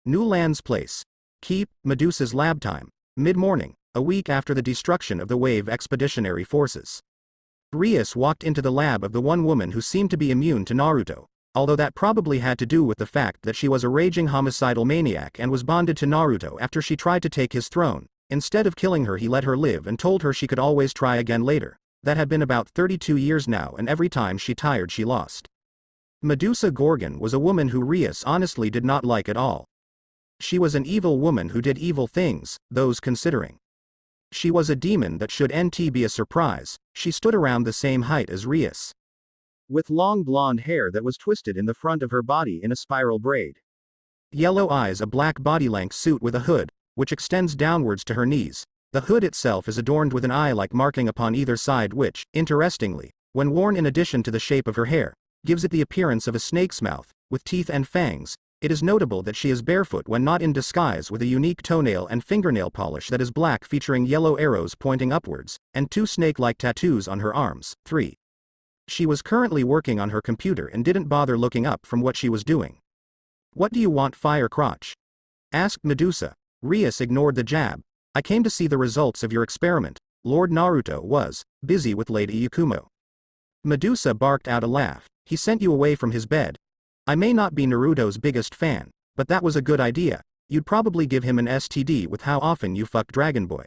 New Lands Place. Keep, Medusa's lab time. Mid-morning, a week after the destruction of the Wave Expeditionary Forces. Rias walked into the lab of the one woman who seemed to be immune to Naruto, although that probably had to do with the fact that she was a raging homicidal maniac and was bonded to Naruto after she tried to take his throne. Instead of killing her, he let her live and told her she could always try again later. That had been about 32 years now, and every time she tired she lost. Medusa Gorgon was a woman who Rias honestly did not like at all. She was an evil woman who did evil things, those considering. She was a demon that should be a surprise. She stood around the same height as Rias, with long blonde hair that was twisted in the front of her body in a spiral braid. Yellow eyes, a black body-length suit with a hood, which extends downwards to her knees. The hood itself is adorned with an eye-like marking upon either side which, interestingly, when worn in addition to the shape of her hair, gives it the appearance of a snake's mouth. with teeth and fangs. It is notable that she is barefoot when not in disguise, with a unique toenail and fingernail polish that is black featuring yellow arrows pointing upwards, and 2 snake-like tattoos on her arms. 3. She was currently working on her computer and didn't bother looking up from what she was doing. "What do you want, Fire Crotch?" asked Medusa. Rias ignored the jab. "I came to see the results of your experiment." Lord Naruto was busy with Lady Yakumo. Medusa barked out a laugh. "He sent you away from his bed. I may not be Naruto's biggest fan, but that was a good idea. You'd probably give him an STD with how often you fuck Dragon Boy."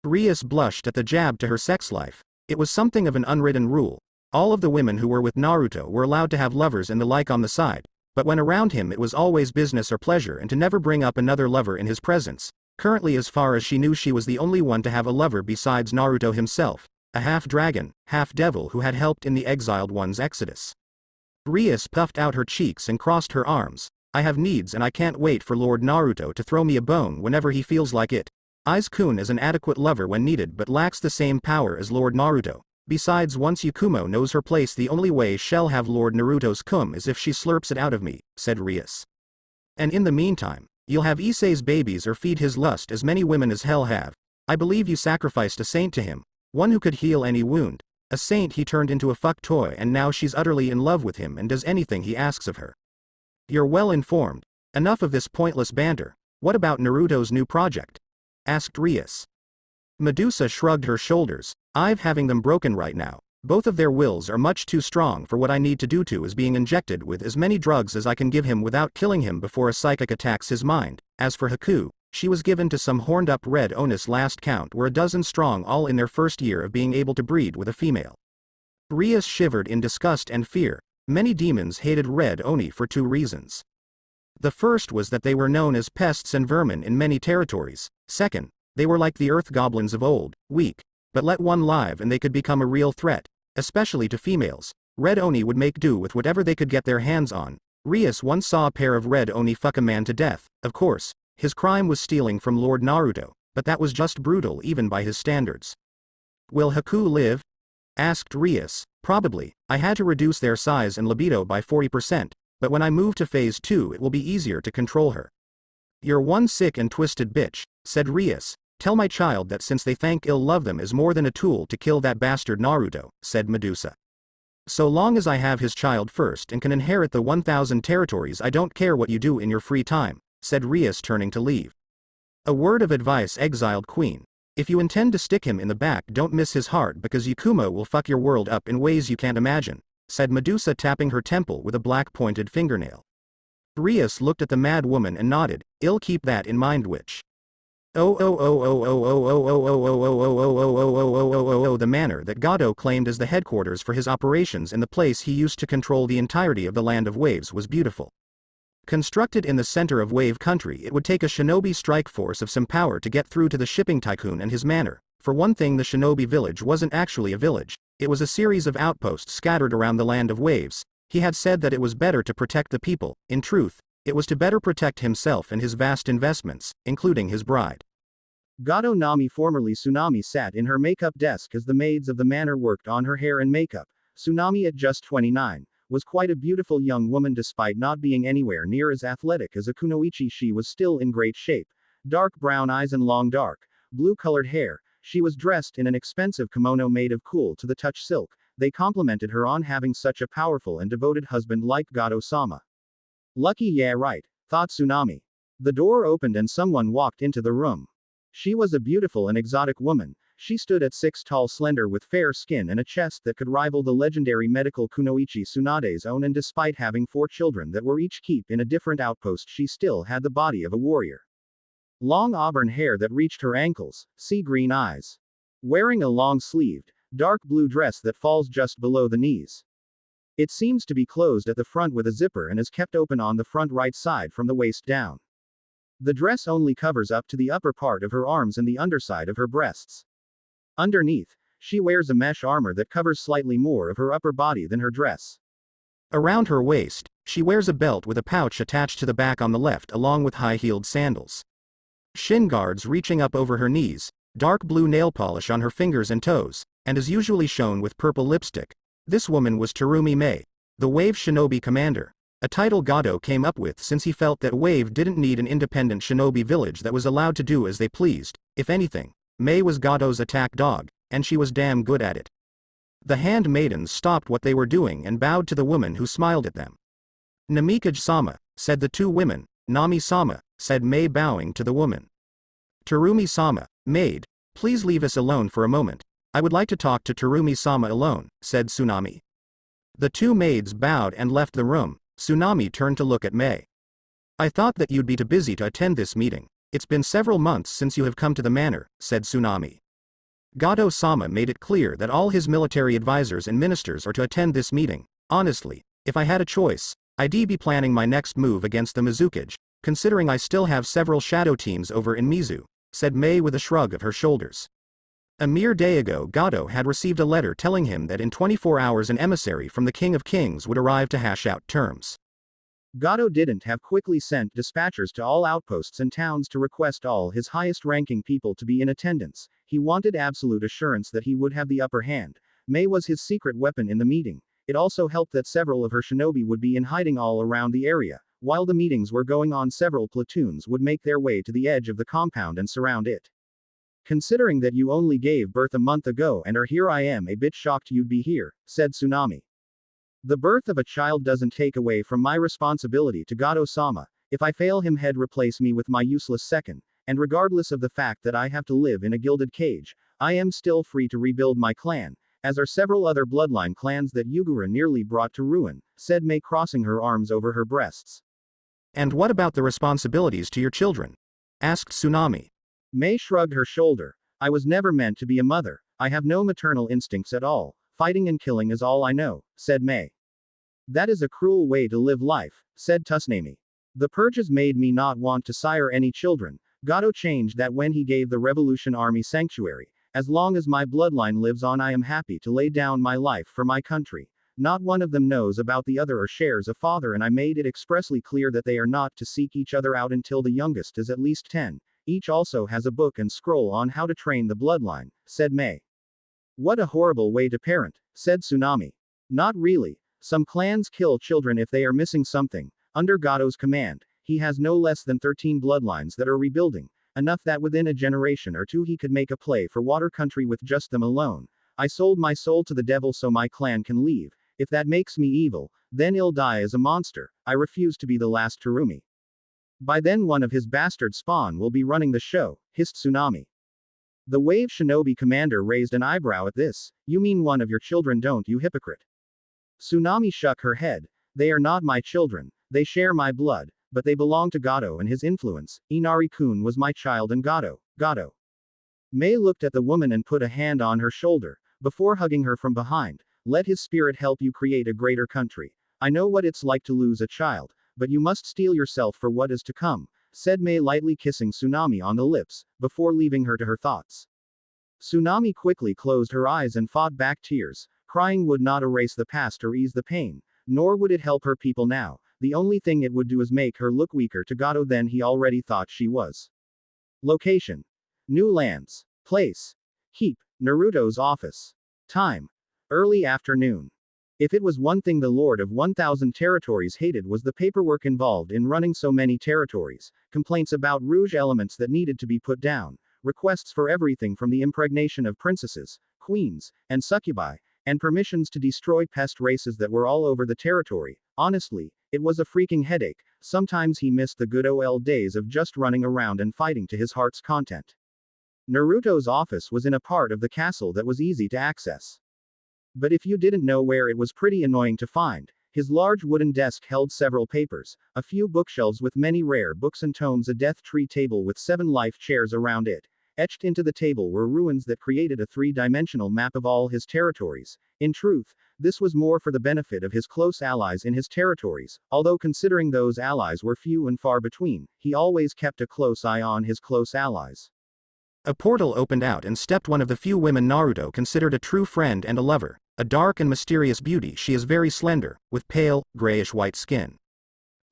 Rias blushed at the jab to her sex life. It was something of an unwritten rule. All of the women who were with Naruto were allowed to have lovers and the like on the side, but when around him it was always business or pleasure, and to never bring up another lover in his presence. Currently, as far as she knew, she was the only one to have a lover besides Naruto himself, a half-dragon, half-devil who had helped in the Exiled One's exodus. Rias puffed out her cheeks and crossed her arms. "I have needs and I can't wait for Lord Naruto to throw me a bone whenever he feels like it." Aiz-kun is an adequate lover when needed but lacks the same power as Lord Naruto. Besides, once Yakumo knows her place, the only way she'll have Lord Naruto's cum is if she slurps it out of me, said Rias. "And in the meantime, you'll have Issei's babies or feed his lust, as many women as hell have. I believe you sacrificed a saint to him, one who could heal any wound. A saint he turned into a fuck toy, and now she's utterly in love with him and does anything he asks of her." "You're well informed. Enough of this pointless banter. What about Naruto's new project?" asked Rias. Medusa shrugged her shoulders. "I've having them broken right now. Both of their wills are much too strong for what I need to do. To is being injected with as many drugs as I can give him without killing him before a psychic attacks his mind. As for Haku, she was given to some horned-up Red Onis. Last count were 12 strong, all in their first year of being able to breed with a female." Rias shivered in disgust and fear. Many demons hated Red Oni for 2 reasons. The first was that they were known as pests and vermin in many territories. Second, they were like the earth goblins of old, weak, but let one live and they could become a real threat, especially to females. Red Oni would make do with whatever they could get their hands on. Rias once saw a pair of Red Oni fuck a man to death. Of course, his crime was stealing from Lord Naruto, but that was just brutal even by his standards. "Will Haku live?" asked Rias. "Probably. I had to reduce their size and libido by 40%, but when I move to phase 2 it will be easier to control her." "You're one sick and twisted bitch," said Rias. "Tell my child that since they think ill love them is more than a tool to kill that bastard Naruto," said Medusa. "So long as I have his child first and can inherit the 1000 territories, I don't care what you do in your free time," said Rias, turning to leave. "A word of advice, exiled queen. If you intend to stick him in the back, don't miss his heart, because Yakumo will fuck your world up in ways you can't imagine," said Medusa, tapping her temple with a black pointed fingernail. Rias looked at the mad woman and nodded. "I'll keep that in mind, witch." The manor that Gato claimed as the headquarters for his operations and the place he used to control the entirety of the Land of Waves was beautiful. Constructed in the center of Wave Country, it would take a shinobi strike force of some power to get through to the shipping tycoon and his manor. For one thing, the shinobi village wasn't actually a village, it was a series of outposts scattered around the Land of Waves. He had said that it was better to protect the people. In truth, it was to better protect himself and his vast investments, including his bride. Gato Nami, formerly Tsunami, sat in her makeup desk as the maids of the manor worked on her hair and makeup. Tsunami, at just 29, was quite a beautiful young woman. Despite not being anywhere near as athletic as a kunoichi, she was still in great shape. Dark brown eyes and long dark, blue-colored hair. She was dressed in an expensive kimono made of cool-to-the-touch silk. They complimented her on having such a powerful and devoted husband like Gato-sama. Lucky, yeah right, thought Tsunami. The door opened and someone walked into the room. She was a beautiful and exotic woman. She stood at 6 tall, slender, with fair skin and a chest that could rival the legendary medical kunoichi Tsunade's own, and despite having 4 children that were each kept in a different outpost, she still had the body of a warrior. Long auburn hair that reached her ankles, sea green eyes. Wearing a long-sleeved, dark blue dress that falls just below the knees. It seems to be closed at the front with a zipper and is kept open on the front right side from the waist down. The dress only covers up to the upper part of her arms and the underside of her breasts. Underneath, she wears a mesh armor that covers slightly more of her upper body than her dress. Around her waist, she wears a belt with a pouch attached to the back on the left, along with high-heeled sandals. Shin guards reaching up over her knees, dark blue nail polish on her fingers and toes, and is usually shown with purple lipstick. This woman was Terumi Mei, the Wave Shinobi commander. a title Gado came up with since he felt that Wave didn't need an independent shinobi village that was allowed to do as they pleased. If anything, Mei was Gado's attack dog, and she was damn good at it. The handmaidens stopped what they were doing and bowed to the woman who smiled at them. Namikage-sama, said the two women. Nami-sama, said Mei bowing to the woman. Terumi-sama, maid, please leave us alone for a moment. I would like to talk to Terumi-sama alone, said Tsunami. The two maids bowed and left the room. Tsunami turned to look at Mei. I thought that you'd be too busy to attend this meeting. It's been several months since you have come to the manor, said Tsunami. Gado-sama made it clear that all his military advisors and ministers are to attend this meeting. Honestly, if I had a choice, I'd be planning my next move against the Mizukage, considering I still have several shadow teams over in Mizu, said Mei with a shrug of her shoulders. A mere day ago Gado had received a letter telling him that in 24 hours an emissary from the King of Kings would arrive to hash out terms. Gado didn't have quickly sent dispatchers to all outposts and towns to request all his highest-ranking people to be in attendance. He wanted absolute assurance that he would have the upper hand. Mei was his secret weapon in the meeting. It also helped that several of her shinobi would be in hiding all around the area. While the meetings were going on, several platoons would make their way to the edge of the compound and surround it. Considering that you only gave birth a month ago and are here, I am a bit shocked you'd be here, said Tsunami. The birth of a child doesn't take away from my responsibility to Gado-sama. If I fail him, he'd replace me with my useless second, and regardless of the fact that I have to live in a gilded cage, I am still free to rebuild my clan, as are several other bloodline clans that Yugura nearly brought to ruin, said Mei, crossing her arms over her breasts. And what about the responsibilities to your children? Asked Tsunami. Mei shrugged her shoulder. I was never meant to be a mother. I have no maternal instincts at all. Fighting and killing is all I know, said Mei. That is a cruel way to live life, said Tsunami. The purges made me not want to sire any children. Gado changed that when he gave the Revolution Army sanctuary. As long as my bloodline lives on, I am happy to lay down my life for my country. Not one of them knows about the other or shares a father, and I made it expressly clear that they are not to seek each other out until the youngest is at least 10. Each also has a book and scroll on how to train the bloodline, said Mei. What a horrible way to parent, said Tsunami. Not really. Some clans kill children if they are missing something. Under Gado's command, he has no less than 13 bloodlines that are rebuilding, enough that within a generation or two he could make a play for water country with just them alone. I sold my soul to the devil so my clan can leave. If that makes me evil, then I'll die as a monster. I refuse to be the last Terumi. By then one of his bastard spawn will be running the show, hissed Tsunami. The Wave Shinobi commander raised an eyebrow at this. You mean one of your children, don't you, hypocrite? Tsunami shook her head. They are not my children. They share my blood, but they belong to Gado and his influence. Inari-kun was my child and Gado. Mei looked at the woman and put a hand on her shoulder, before hugging her from behind. Let his spirit help you create a greater country. I know what it's like to lose a child, but you must steel yourself for what is to come, said Mei, lightly kissing Tsunami on the lips, before leaving her to her thoughts. Tsunami quickly closed her eyes and fought back tears. Crying would not erase the past or ease the pain, nor would it help her people now. The only thing it would do is make her look weaker to Gado than he already thought she was. Location: New Lands. Place: Heap, Naruto's office. Time: early afternoon. If it was one thing the Lord of 1,000 Territories hated, was the paperwork involved in running so many territories, complaints about rouge elements that needed to be put down, requests for everything from the impregnation of princesses, queens, and succubi, and permissions to destroy pest races that were all over the territory. Honestly, it was a freaking headache. Sometimes he missed the good old days of just running around and fighting to his heart's content. Naruto's office was in a part of the castle that was easy to access. But if you didn't know where, it was pretty annoying to find. His large wooden desk held several papers, a few bookshelves with many rare books and tomes, a death tree table with 7 life chairs around it. Etched into the table were ruins that created a 3-dimensional map of all his territories. In truth, this was more for the benefit of his close allies in his territories, although considering those allies were few and far between, he always kept a close eye on his close allies. A portal opened out and stepped one of the few women Naruto considered a true friend and a lover. A dark and mysterious beauty, she is very slender, with pale, grayish-white skin,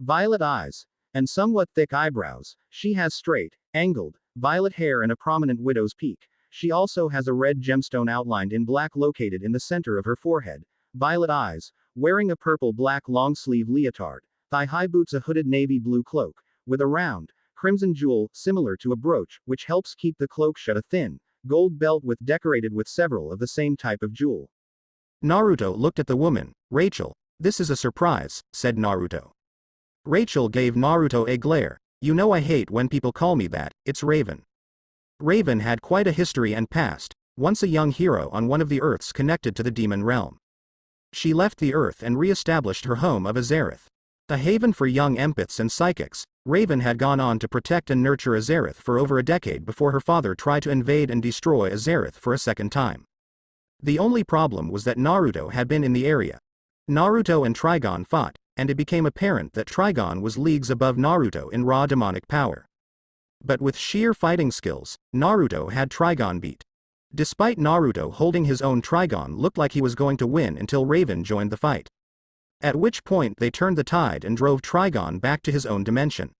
violet eyes, and somewhat thick eyebrows. She has straight, angled, violet hair and a prominent widow's peak. She also has a red gemstone outlined in black located in the center of her forehead. Violet eyes, wearing a purple-black long-sleeve leotard. thigh-high boots, a hooded navy blue cloak, with a round, crimson jewel, similar to a brooch, which helps keep the cloak shut, a thin, gold belt decorated with several of the same type of jewel. Naruto looked at the woman. Rachel. This is a surprise, said Naruto. Rachel gave Naruto a glare. You know I hate when people call me that, it's Raven. Raven had quite a history and past, once a young hero on one of the Earths connected to the demon realm. She left the Earth and re-established her home of Azereth. A haven for young empaths and psychics, Raven had gone on to protect and nurture Azereth for over a decade before her father tried to invade and destroy Azereth for a second time. The only problem was that Naruto had been in the area. Naruto and Trigon fought, and it became apparent that Trigon was leagues above Naruto in raw demonic power. But with sheer fighting skills, Naruto had Trigon beat. Despite Naruto holding his own, Trigon looked like he was going to win until Raven joined the fight. At which point they turned the tide and drove Trigon back to his own dimension.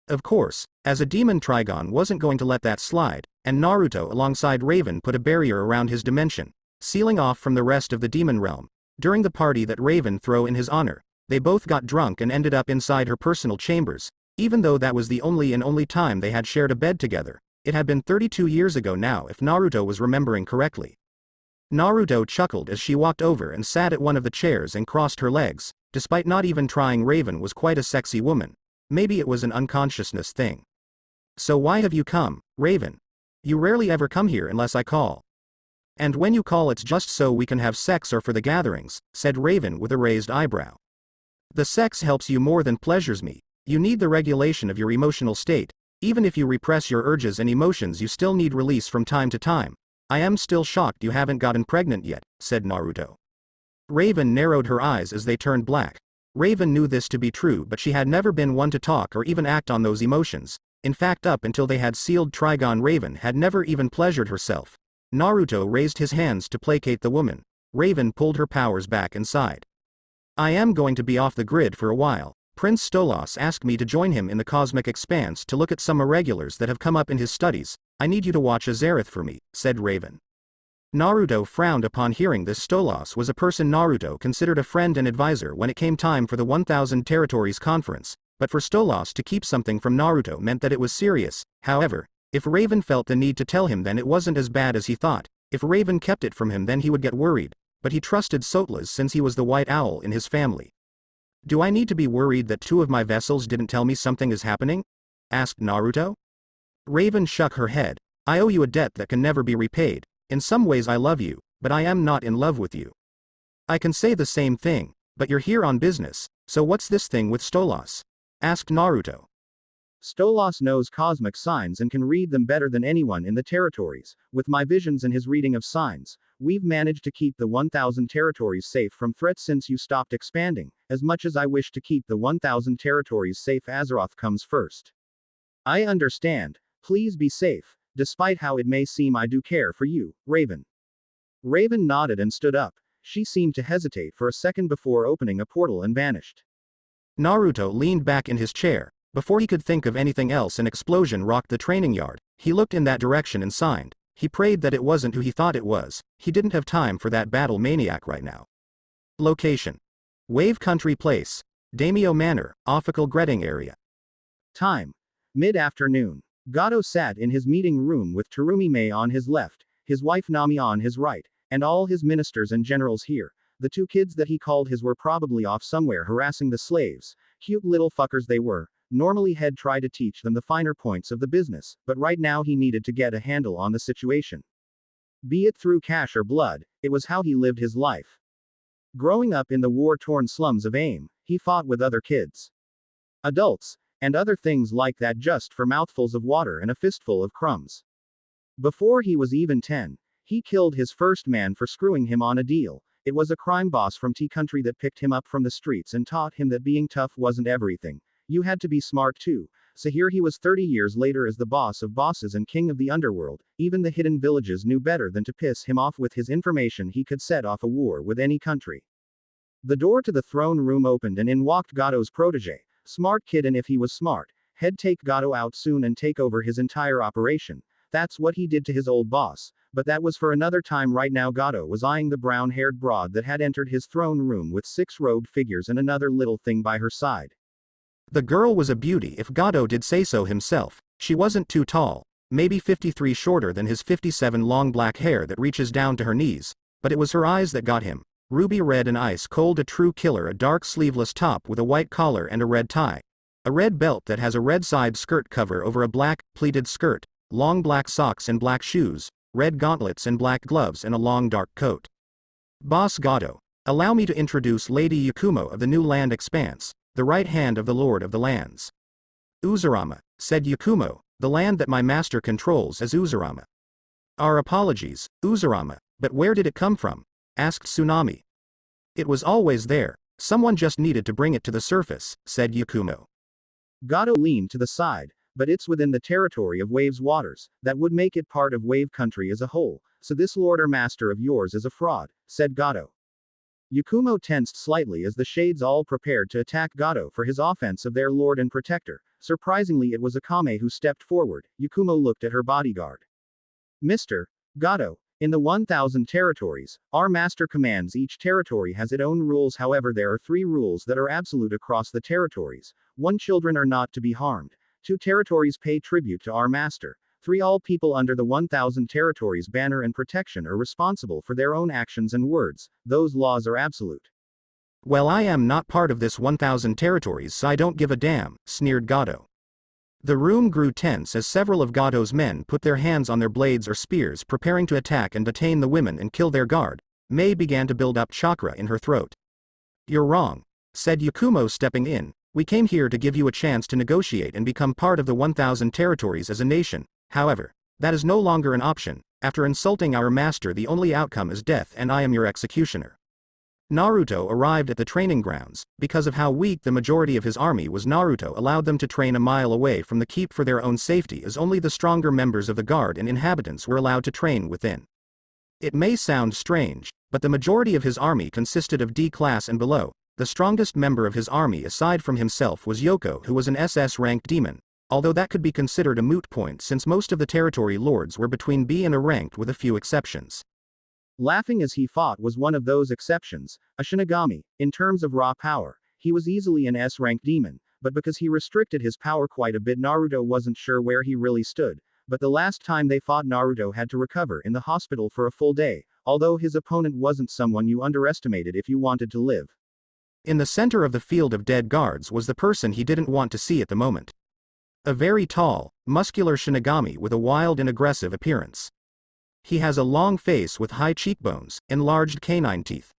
Of course, as a demon, Trigon wasn't going to let that slide, and Naruto alongside Raven put a barrier around his dimension, sealing off from the rest of the demon realm. During the party that Raven threw in his honor, they both got drunk and ended up inside her personal chambers, even though that was the only time they had shared a bed together. It had been 32 years ago now, if Naruto was remembering correctly. Naruto chuckled as she walked over and sat at one of the chairs and crossed her legs. Despite not even trying, Raven was quite a sexy woman. Maybe it was an unconsciousness thing. So why have you come, Raven? You rarely ever come here unless I call. And when you call, it's just so we can have sex or for the gatherings, said Raven with a raised eyebrow. The sex helps you more than pleasures me. You need the regulation of your emotional state. Even if you repress your urges and emotions, you still need release from time to time. I am still shocked you haven't gotten pregnant yet, said Naruto. Raven narrowed her eyes as they turned black. Raven knew this to be true, but she had never been one to talk or even act on those emotions. In fact, up until they had sealed Trigon, Raven had never even pleasured herself. Naruto raised his hands to placate the woman. Raven pulled her powers back and sighed. I am going to be off the grid for a while. Prince Stolas asked me to join him in the cosmic expanse to look at some irregulars that have come up in his studies. I need you to watch Azereth for me, said Raven. Naruto frowned upon hearing this. Stolas was a person Naruto considered a friend and advisor when it came time for the 1000 Territories conference, but for Stolas to keep something from Naruto meant that it was serious. However, if Raven felt the need to tell him, then it wasn't as bad as he thought. If Raven kept it from him, then he would get worried, but he trusted Sotlas since he was the white owl in his family. Do I need to be worried that 2 of my vessels didn't tell me something is happening? Asked Naruto. Raven shook her head. I owe you a debt that can never be repaid. In some ways I love you, but I am not in love with you. I can say the same thing, but you're here on business, so what's this thing with Stolas? Asked Naruto. Stolas knows cosmic signs and can read them better than anyone in the territories. With my visions and his reading of signs, we've managed to keep the 1000 territories safe from threats since you stopped expanding. As much as I wish to keep the 1000 territories safe, Azeroth comes first. I understand. Please be safe. Despite how it may seem, I do care for you, Raven. Raven nodded and stood up. She seemed to hesitate for a second before opening a portal and vanished. Naruto leaned back in his chair. Before he could think of anything else, an explosion rocked the training yard. He looked in that direction and signed. He prayed that it wasn't who he thought it was. He didn't have time for that battle maniac right now. Location: Wave Country Place, Daimyo Manor, Ophical Gretting area. Time: mid-afternoon. Gato sat in his meeting room with Terumi Mei on his left, his wife Nami on his right, and all his ministers and generals here. The 2 kids that he called his were probably off somewhere harassing the slaves. Cute little fuckers they were. Normally he'd try to teach them the finer points of the business, but right now he needed to get a handle on the situation. Be it through cash or blood, it was how he lived his life. Growing up in the war-torn slums of AIM, he fought with other kids, adults, and other things like that just for mouthfuls of water and a fistful of crumbs. Before he was even 10, he killed his first man for screwing him on a deal. It was a crime boss from T Country that picked him up from the streets and taught him that being tough wasn't everything. You had to be smart too. So here he was 30 years later as the boss of bosses and king of the underworld. Even the hidden villages knew better than to piss him off with his information. He could set off a war with any country. The door to the throne room opened and in walked Gato's protege. Smart kid, and if he was smart, he'd take Gato out soon and take over his entire operation. That's what he did to his old boss, but that was for another time. Right now Gato was eyeing the brown-haired broad that had entered his throne room with 6 robed figures and another little thing by her side. The girl was a beauty if Gato did say so himself. She wasn't too tall, maybe 53 shorter than his 57 long black hair that reaches down to her knees, but it was her eyes that got him. Ruby red and ice cold, a true killer, a dark sleeveless top with a white collar and a red tie. A red belt that has a red side skirt cover over a black, pleated skirt, long black socks and black shoes, red gauntlets and black gloves and a long dark coat. Boss Gato. Allow me to introduce Lady Yakumo of the New Land Expanse, the right hand of the Lord of the Lands. Uzurama, said Yakumo, the land that my master controls is Uzurama. Our apologies, Uzurama, but where did it come from? Asked Tsunami. It was always there, someone just needed to bring it to the surface, said Yakumo. Gato leaned to the side, but it's within the territory of Wave's waters, that would make it part of Wave country as a whole, so this lord or master of yours is a fraud, said Gato. Yakumo tensed slightly as the shades all prepared to attack Gato for his offense of their lord and protector. Surprisingly, it was Akame who stepped forward. Yakumo looked at her bodyguard. Mr. Gato, in the 1000 territories, our master commands each territory has its own rules. However, there are 3 rules that are absolute across the territories. 1. Children are not to be harmed. 2. Territories pay tribute to our master. 3. All people under the 1000 territories banner and protection are responsible for their own actions and words. Those laws are absolute. Well, I am not part of this 1000 territories, so I don't give a damn, sneered Gato. The room grew tense as several of Gato's men put their hands on their blades or spears, preparing to attack and detain the women and kill their guard. Mei began to build up chakra in her throat. You're wrong, said Yakumo, stepping in. We came here to give you a chance to negotiate and become part of the 1000 territories as a nation. However, that is no longer an option. After insulting our master, the only outcome is death, and I am your executioner. Naruto arrived at the training grounds. Because of how weak the majority of his army was, Naruto allowed them to train a mile away from the keep for their own safety, as only the stronger members of the guard and inhabitants were allowed to train within. It may sound strange, but the majority of his army consisted of D class and below. The strongest member of his army aside from himself was Yoko, who was an SS-ranked demon, although that could be considered a moot point since most of the territory lords were between B and A ranked with a few exceptions. Laughing as he fought was one of those exceptions, a Shinigami. In terms of raw power, he was easily an S-rank demon, but because he restricted his power quite a bit, Naruto wasn't sure where he really stood. But the last time they fought, Naruto had to recover in the hospital for a full day, although his opponent wasn't someone you underestimated if you wanted to live. In the center of the field of dead guards was the person he didn't want to see at the moment. A very tall, muscular Shinigami with a wild and aggressive appearance. He has a long face with high cheekbones, enlarged canine teeth,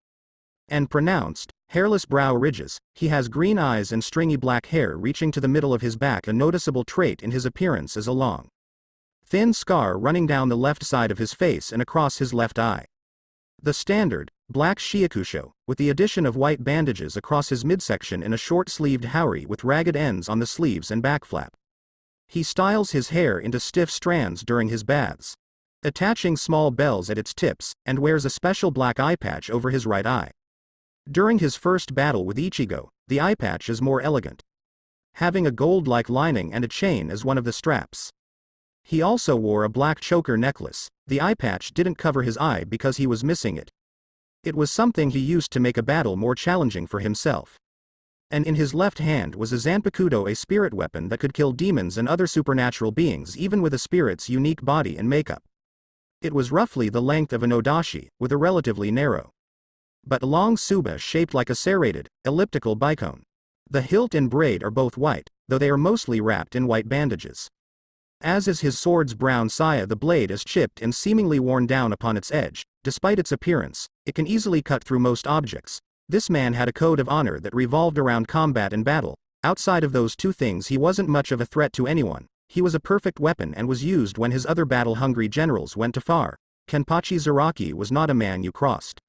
and pronounced, hairless brow ridges. He has green eyes and stringy black hair reaching to the middle of his back. A noticeable trait in his appearance is a long, thin scar running down the left side of his face and across his left eye. The standard, black shiakusho, with the addition of white bandages across his midsection and a short-sleeved haori with ragged ends on the sleeves and back flap. He styles his hair into stiff strands during his baths, attaching small bells at its tips, and wears a special black eye patch over his right eye. During his first battle with Ichigo, the eye patch is more elegant, having a gold-like lining and a chain as one of the straps. He also wore a black choker necklace. The eye patch didn't cover his eye because he was missing it. It was something he used to make a battle more challenging for himself. And in his left hand was a Zanpakuto, a spirit weapon that could kill demons and other supernatural beings even with a spirit's unique body and makeup. It was roughly the length of an odashi, with a relatively narrow, but long tsuba shaped like a serrated, elliptical bicone. The hilt and braid are both white, though they are mostly wrapped in white bandages. As is his sword's brown saya, the blade is chipped and seemingly worn down upon its edge. Despite its appearance, it can easily cut through most objects. This man had a code of honor that revolved around combat and battle. Outside of those two things, he wasn't much of a threat to anyone. He was a perfect weapon and was used when his other battle-hungry generals went too far. Kenpachi Zaraki was not a man you crossed.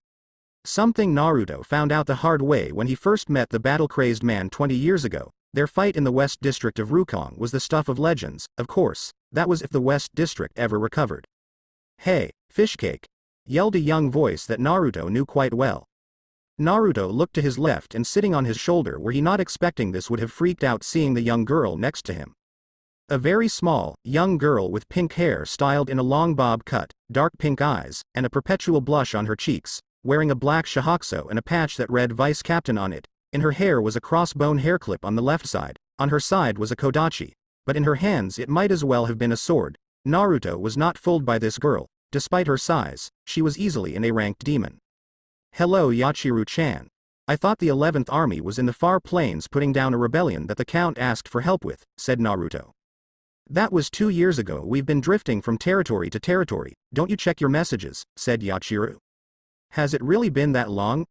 Something Naruto found out the hard way when he first met the battle-crazed man 20 years ago. Their fight in the West District of Rukong was the stuff of legends. Of course, that was if the West District ever recovered. "Hey, fishcake!" yelled a young voice that Naruto knew quite well. Naruto looked to his left, and sitting on his shoulder were he not expecting this would have freaked out seeing the young girl next to him. A very small, young girl with pink hair styled in a long bob cut, dark pink eyes, and a perpetual blush on her cheeks, wearing a black shahakuso and a patch that read Vice Captain on it. In her hair was a crossbone hairclip on the left side. On her side was a kodachi, but in her hands it might as well have been a sword. Naruto was not fooled by this girl. Despite her size, she was easily an A-ranked demon. Hello Yachiru-chan. I thought the 11th army was in the far plains putting down a rebellion that the count asked for help with, said Naruto. That was 2 years ago. We've been drifting from territory to territory. Don't you check your messages, said Yachiru. Has it really been that long?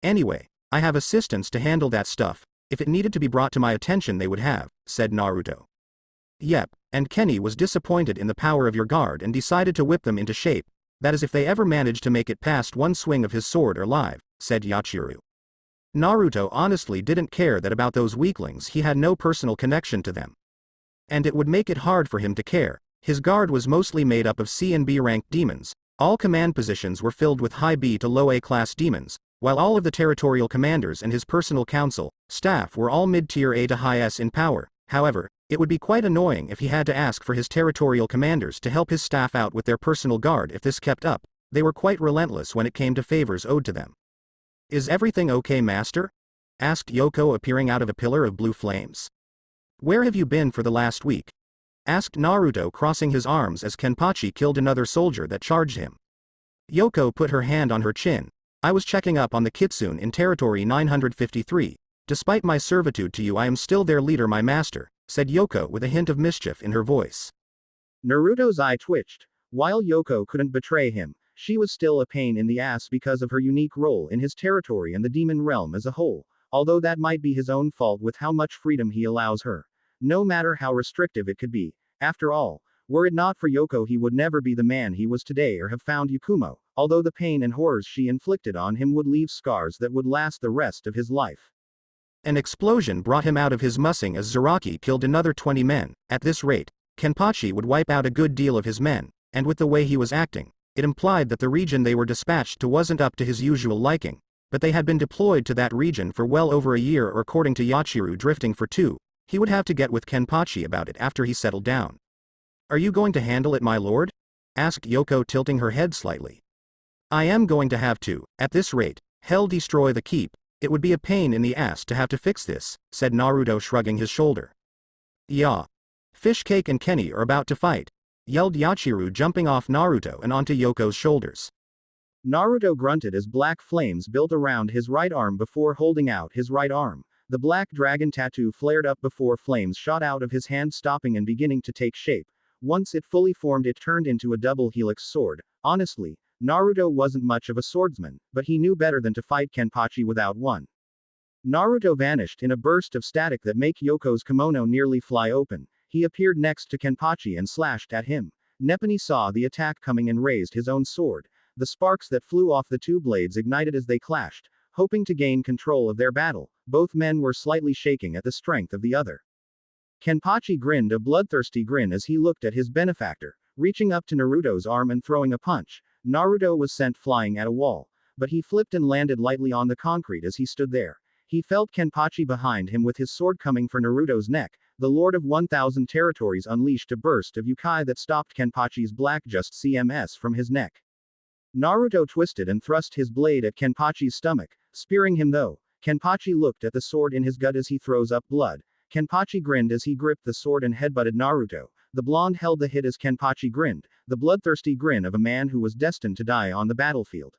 Anyway, I have assistants to handle that stuff. If it needed to be brought to my attention they would have, said Naruto. Yep, and Kenny was disappointed in the power of your guard and decided to whip them into shape. That is if they ever managed to make it past one swing of his sword alive, said Yachiru. Naruto honestly didn't care that about those weaklings. He had no personal connection to them. And it would make it hard for him to care. His guard was mostly made up of C and B ranked demons. All command positions were filled with high B to low A class demons, while all of the territorial commanders and his personal council, staff were all mid-tier A to high S in power. However, it would be quite annoying if he had to ask for his territorial commanders to help his staff out with their personal guard if this kept up. They were quite relentless when it came to favors owed to them. Is everything okay, master? Asked Yoko, appearing out of a pillar of blue flames. Where have you been for the last week? Asked Naruto, crossing his arms as Kenpachi killed another soldier that charged him. Yoko put her hand on her chin. I was checking up on the Kitsune in territory 953. Despite my servitude to you I am still their leader, my master, said Yoko with a hint of mischief in her voice. Naruto's eye twitched. While Yoko couldn't betray him, she was still a pain in the ass because of her unique role in his territory and the demon realm as a whole, although that might be his own fault with how much freedom he allows her. No matter how restrictive it could be. After all, were it not for Yoko he would never be the man he was today or have found Yakumo, although the pain and horrors she inflicted on him would leave scars that would last the rest of his life. An explosion brought him out of his mussing as Zaraki killed another 20 men. At this rate, Kenpachi would wipe out a good deal of his men, and with the way he was acting, it implied that the region they were dispatched to wasn't up to his usual liking, but they had been deployed to that region for well over a year, or according to Yachiru drifting for 2. He would have to get with Kenpachi about it after he settled down. Are you going to handle it, my lord? Asked Yoko, tilting her head slightly. I am going to have to. At this rate, hell destroy the keep. It would be a pain in the ass to have to fix this, said Naruto, shrugging his shoulder. Yeah. Fishcake and Kenny are about to fight, yelled Yachiru, jumping off Naruto and onto Yoko's shoulders. Naruto grunted as black flames built around his right arm before holding out his right arm. The black dragon tattoo flared up before flames shot out of his hand, stopping and beginning to take shape. Once it fully formed, it turned into a double helix sword. Honestly, Naruto wasn't much of a swordsman, but he knew better than to fight Kenpachi without one. Naruto vanished in a burst of static that made Yoko's kimono nearly fly open. He appeared next to Kenpachi and slashed at him. Nepani saw the attack coming and raised his own sword. The sparks that flew off the two blades ignited as they clashed, hoping to gain control of their battle. Both men were slightly shaking at the strength of the other. Kenpachi grinned a bloodthirsty grin as he looked at his benefactor, reaching up to Naruto's arm and throwing a punch. Naruto was sent flying at a wall, but he flipped and landed lightly on the concrete as he stood there. He felt Kenpachi behind him with his sword coming for Naruto's neck. The Lord of 1000 Territories unleashed a burst of Yukai that stopped Kenpachi's black just CMS from his neck. Naruto twisted and thrust his blade at Kenpachi's stomach, spearing him though. Kenpachi looked at the sword in his gut as he throws up blood. Kenpachi grinned as he gripped the sword and headbutted Naruto. The blonde held the hit as Kenpachi grinned, the bloodthirsty grin of a man who was destined to die on the battlefield.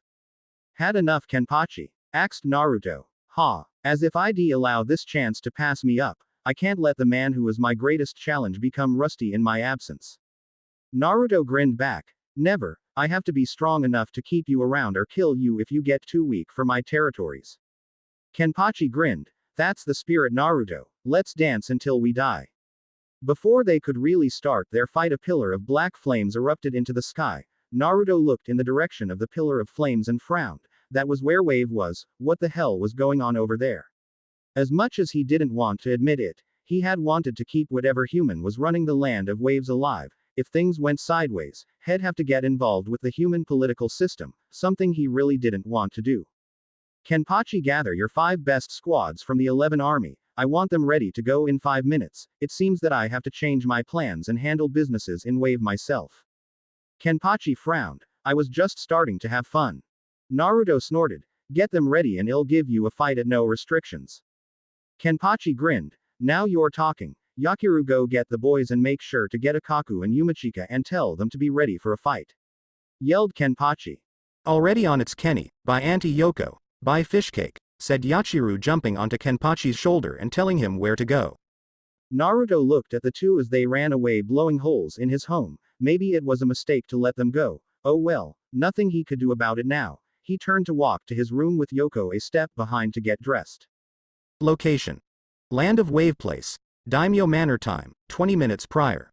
Had enough, Kenpachi? Asked Naruto. Ha. As if I'd allow this chance to pass me up. I can't let the man who was my greatest challenge become rusty in my absence. Naruto grinned back. Never. I have to be strong enough to keep you around or kill you if you get too weak for my territories. Kenpachi grinned. That's the spirit, Naruto. Let's dance until we die. Before they could really start their fight, a pillar of black flames erupted into the sky. Naruto looked in the direction of the pillar of flames and frowned. That was where Wave was. What the hell was going on over there? As much as he didn't want to admit it, he had wanted to keep whatever human was running the land of Waves alive. If things went sideways, he'd have to get involved with the human political system, something he really didn't want to do. Kenpachi, gather your 5 best squads from the 11 army. I want them ready to go in 5 minutes. It seems that I have to change my plans and handle businesses in Wave myself. Kenpachi frowned. I was just starting to have fun. Naruto snorted. Get them ready and I'll give you a fight at no restrictions. Kenpachi grinned. Now you're talking. Yakiru, go get the boys and make sure to get Akaku and Yumachika and tell them to be ready for a fight. Yelled Kenpachi. Already on its Kenny, by Auntie Yoko, by Fishcake, said Yachiru, jumping onto Kenpachi's shoulder and telling him where to go. Naruto looked at the two as they ran away, blowing holes in his home. Maybe it was a mistake to let them go. Oh well, nothing he could do about it now. He turned to walk to his room with Yoko a step behind to get dressed. Location: Land of Wave Place, Daimyo Manor. Time, 20 minutes prior.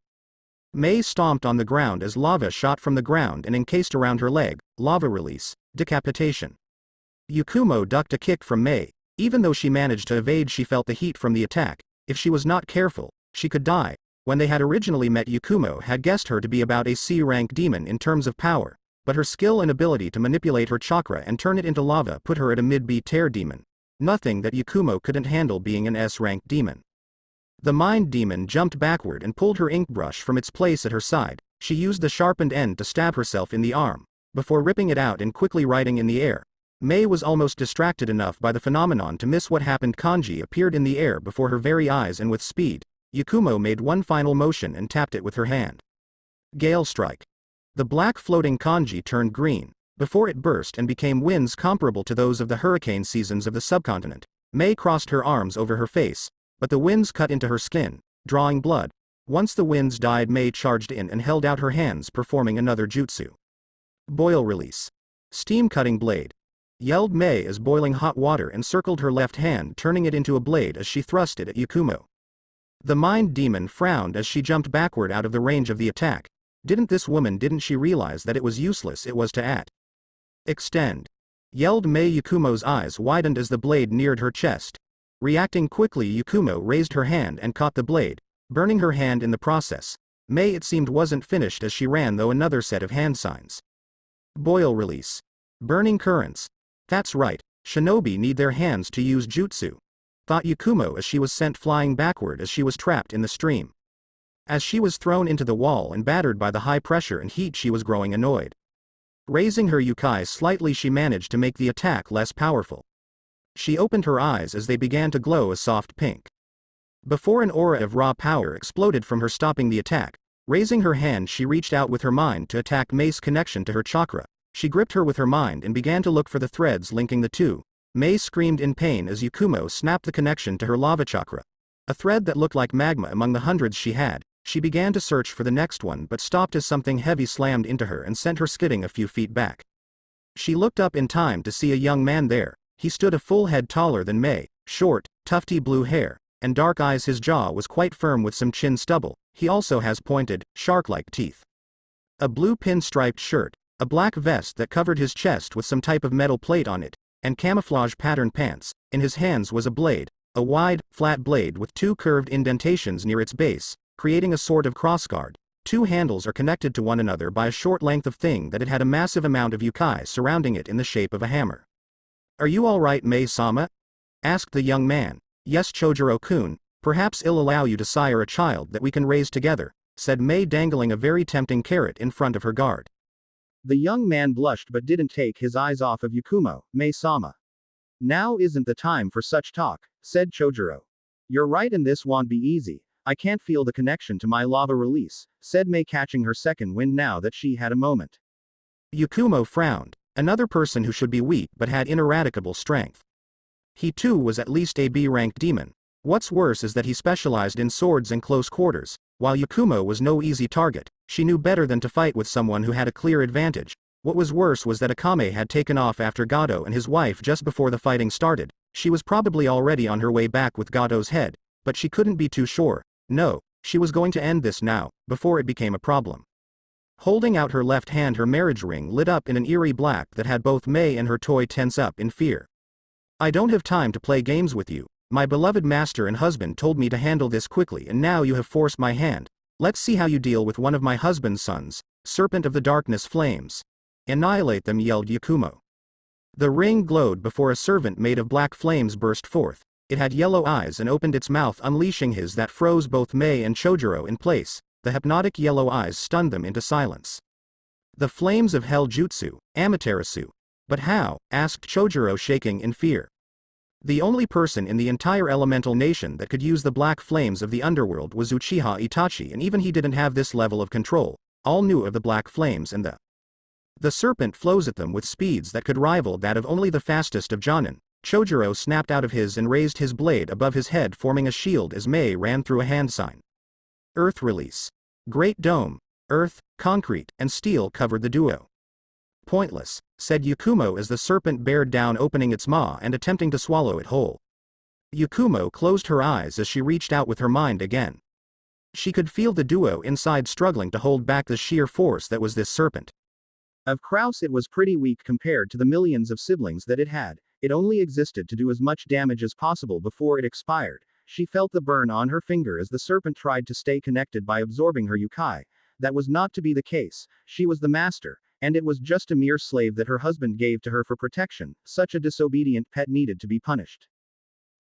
Mei stomped on the ground as lava shot from the ground and encased around her leg. Lava release, decapitation. Yukumo ducked a kick from Mei. Even though she managed to evade, she felt the heat from the attack. If she was not careful, she could die. When they had originally met, Yukumo had guessed her to be about a C-rank demon in terms of power, but her skill and ability to manipulate her chakra and turn it into lava put her at a mid-B tier demon. Nothing that Yukumo couldn't handle being an S-rank demon. The mind demon jumped backward and pulled her ink brush from its place at her side. She used the sharpened end to stab herself in the arm, before ripping it out and quickly writing in the air. Mei was almost distracted enough by the phenomenon to miss what happened. Kanji appeared in the air before her very eyes, and with speed, Yukumo made one final motion and tapped it with her hand. Gale strike. The black floating kanji turned green, before it burst and became winds comparable to those of the hurricane seasons of the subcontinent. Mei crossed her arms over her face, but the winds cut into her skin, drawing blood. Once the winds died, Mei charged in and held out her hands, performing another jutsu. Boil release. Steam cutting blade. Yelled Mei as boiling hot water encircled her left hand, turning it into a blade as she thrust it at Yukumo. The mind demon frowned as she jumped backward out of the range of the attack. Didn't she realize that it was useless? It was to extend. Yelled Mei. Yukumo's eyes widened as the blade neared her chest. Reacting quickly, Yukumo raised her hand and caught the blade, burning her hand in the process. Mei, it seemed, wasn't finished as she ran, though, another set of hand signs. Boil release. Burning currents. That's right, shinobi need their hands to use jutsu, thought Yukumo as she was sent flying backward as she was trapped in the stream. As she was thrown into the wall and battered by the high pressure and heat, she was growing annoyed. Raising her yukai slightly, she managed to make the attack less powerful. She opened her eyes as they began to glow a soft pink. Before an aura of raw power exploded from her, stopping the attack. Raising her hand, she reached out with her mind to attack Mei's connection to her chakra. She gripped her with her mind and began to look for the threads linking the two. Mei screamed in pain as Yukumo snapped the connection to her lava chakra. A thread that looked like magma among the hundreds she had. She began to search for the next one, but stopped as something heavy slammed into her and sent her skidding a few feet back. She looked up in time to see a young man there. He stood a full head taller than Mei, short, tufty blue hair, and dark eyes. His jaw was quite firm with some chin stubble. He also has pointed, shark-like teeth. A blue pin-striped shirt, a black vest that covered his chest with some type of metal plate on it, and camouflage pattern pants. In his hands was a blade, a wide, flat blade with two curved indentations near its base, creating a sort of crossguard. Two handles are connected to one another by a short length of thing that it had a massive amount of yukai surrounding it in the shape of a hammer. Are you alright, Mei-sama? Asked the young man. Yes, Chojuro-kun, perhaps it'll allow you to sire a child that we can raise together, said Mei, dangling a very tempting carrot in front of her guard. The young man blushed but didn't take his eyes off of Yukumo. Mei-sama. Now isn't the time for such talk, said Chojuro. You're right, and this won't be easy. I can't feel the connection to my lava release, said Mei, catching her second wind now that she had a moment. Yukumo frowned. Another person who should be weak but had ineradicable strength. He too was at least a B-ranked demon. What's worse is that he specialized in swords and close quarters. While Yukumo was no easy target, she knew better than to fight with someone who had a clear advantage. What was worse was that Akame had taken off after Gado and his wife just before the fighting started. She was probably already on her way back with Gado's head, but she couldn't be too sure. No, she was going to end this now, before it became a problem. Holding out her left hand, her marriage ring lit up in an eerie black that had both Mei and her toy tense up in fear. I don't have time to play games with you. My beloved master and husband told me to handle this quickly, and now you have forced my hand. Let's see how you deal with one of my husband's sons, Serpent of the Darkness Flames. Annihilate them, yelled Yukumo. The ring glowed before a servant made of black flames burst forth. It had yellow eyes and opened its mouth, unleashing his that froze both Mei and Chojuro in place. The hypnotic yellow eyes stunned them into silence. The flames of hell jutsu, Amaterasu. But how? Asked Chojuro, shaking in fear. The only person in the entire elemental nation that could use the black flames of the underworld was Uchiha Itachi, and even he didn't have this level of control. All knew of the black flames, and the serpent flows at them with speeds that could rival that of only the fastest of Jonin. Chojuro snapped out of his and raised his blade above his head, forming a shield as Mei ran through a hand sign. Earth release. Great dome. Earth, concrete, and steel covered the duo. Pointless, said Yakumo as the serpent bared down, opening its maw and attempting to swallow it whole. Yakumo closed her eyes as she reached out with her mind again. She could feel the duo inside struggling to hold back the sheer force that was this serpent. Of Kraus, it was pretty weak compared to the millions of siblings that it had. It only existed to do as much damage as possible before it expired. She felt the burn on her finger as the serpent tried to stay connected by absorbing her yokai. That was not to be the case. She was the master, and it was just a mere slave that her husband gave to her for protection. Such a disobedient pet needed to be punished.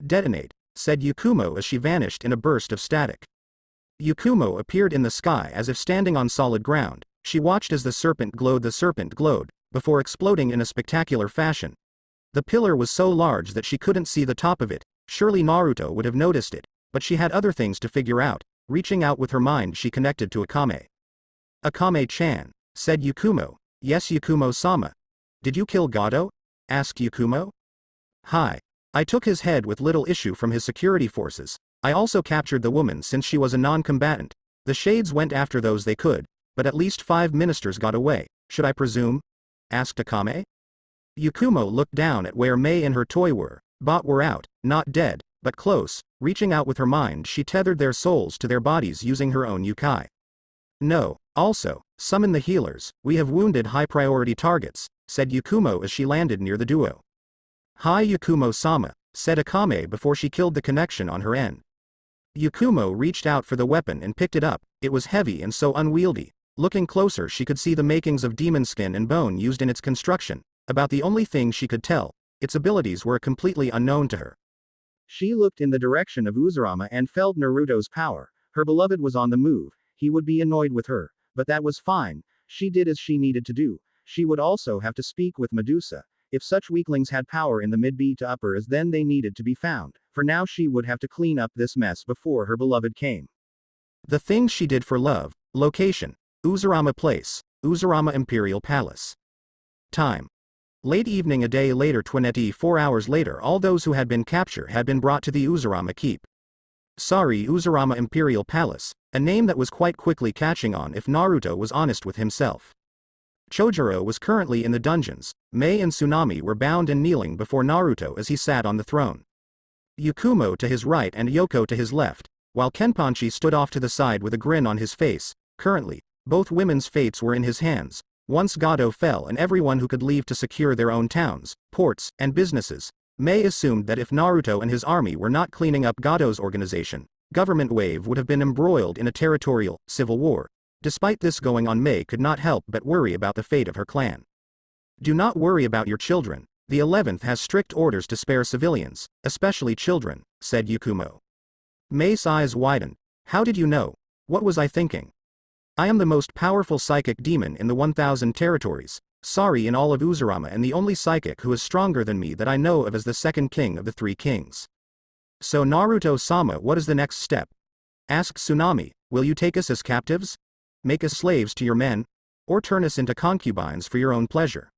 Detonate, said Yakumo as she vanished in a burst of static. Yakumo appeared in the sky as if standing on solid ground. She watched as the serpent glowed, before exploding in a spectacular fashion. The pillar was so large that she couldn't see the top of it. Surely Naruto would have noticed it, but she had other things to figure out. Reaching out with her mind, she connected to Akame. Akame-chan, said Yakumo. Yes, Yakumo-sama. Did you kill Gado? Asked Yakumo. Hi. I took his head with little issue from his security forces. I also captured the woman since she was a non-combatant. The shades went after those they could, but at least 5 ministers got away, should I presume? Asked Akame. Yakumo looked down at where Mei and her toy were. Both were out, not dead, but close. Reaching out with her mind, she tethered their souls to their bodies using her own yokai. No, also, summon the healers. We have wounded high-priority targets, said Yakumo as she landed near the duo. Hi Yakumo-sama, said Akame before she killed the connection on her end. Yakumo reached out for the weapon and picked it up. It was heavy and so unwieldy. Looking closer, she could see the makings of demon skin and bone used in its construction. About the only thing she could tell, its abilities were completely unknown to her. She looked in the direction of Uzurama and felt Naruto's power. Her beloved was on the move. He would be annoyed with her, but that was fine. She did as she needed to do. She would also have to speak with Medusa. If such weaklings had power in the mid-B to uppers, then they needed to be found. For now she would have to clean up this mess before her beloved came. The things she did for love. Location: Uzurama Place, Uzurama Imperial Palace. Time: late evening. A day later, 24 hours later, all those who had been captured had been brought to the Uzurama Keep. Sorry, Uzurama Imperial Palace, a name that was quite quickly catching on if Naruto was honest with himself. Chojuro was currently in the dungeons. Mei and Tsunami were bound and kneeling before Naruto as he sat on the throne. Yakumo to his right and Yoko to his left, while Kenpachi stood off to the side with a grin on his face. Currently, both women's fates were in his hands. Once Gado fell and everyone who could leave to secure their own towns, ports, and businesses, Mei assumed that if Naruto and his army were not cleaning up Gado's organization, government wave would have been embroiled in a territorial, civil war. Despite this going on, Mei could not help but worry about the fate of her clan. Do not worry about your children. The 11th has strict orders to spare civilians, especially children, said Yakumo. Mei's eyes widened. How did you know? What was I thinking? I am the most powerful psychic demon in the 1000 territories. Sorry, in all of Uzurama, and the only psychic who is stronger than me that I know of as the second king of the 3 kings. So Naruto-sama, what is the next step? Asked Tsunami. Will you take us as captives? Make us slaves to your men? Or turn us into concubines for your own pleasure?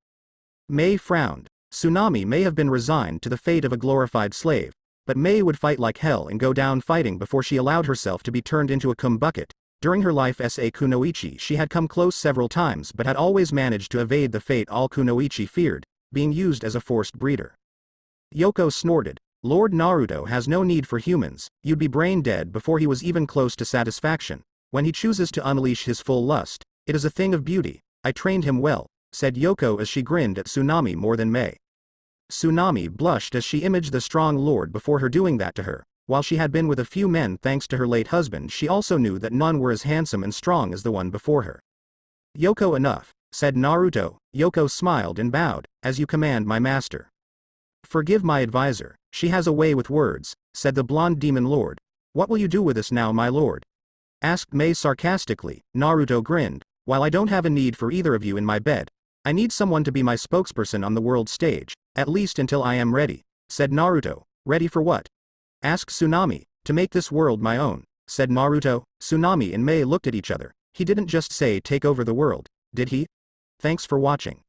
Mei frowned. Tsunami may have been resigned to the fate of a glorified slave, but Mei would fight like hell and go down fighting before she allowed herself to be turned into a cum bucket. During her life as a kunoichi, she had come close several times but had always managed to evade the fate all kunoichi feared, being used as a forced breeder. Yoko snorted. Lord Naruto has no need for humans. You'd be brain dead before he was even close to satisfaction. When he chooses to unleash his full lust, it is a thing of beauty. I trained him well, said Yoko as she grinned at Tsunami more than Mei. Tsunami blushed as she imaged the strong lord before her doing that to her. While she had been with a few men thanks to her late husband, she also knew that none were as handsome and strong as the one before her. Yoko, enough, said Naruto. Yoko smiled and bowed. As you command, my master. Forgive my advisor. She has a way with words, said the blonde demon lord. What will you do with us now, my lord? Asked Mei sarcastically. Naruto grinned. While I don't have a need for either of you in my bed, I need someone to be my spokesperson on the world stage, at least until I am ready, said Naruto. Ready for what? Asked Tsunami. To make this world my own, said Naruto. Tsunami and Mei looked at each other. He didn't just say take over the world, did he? Thanks for watching.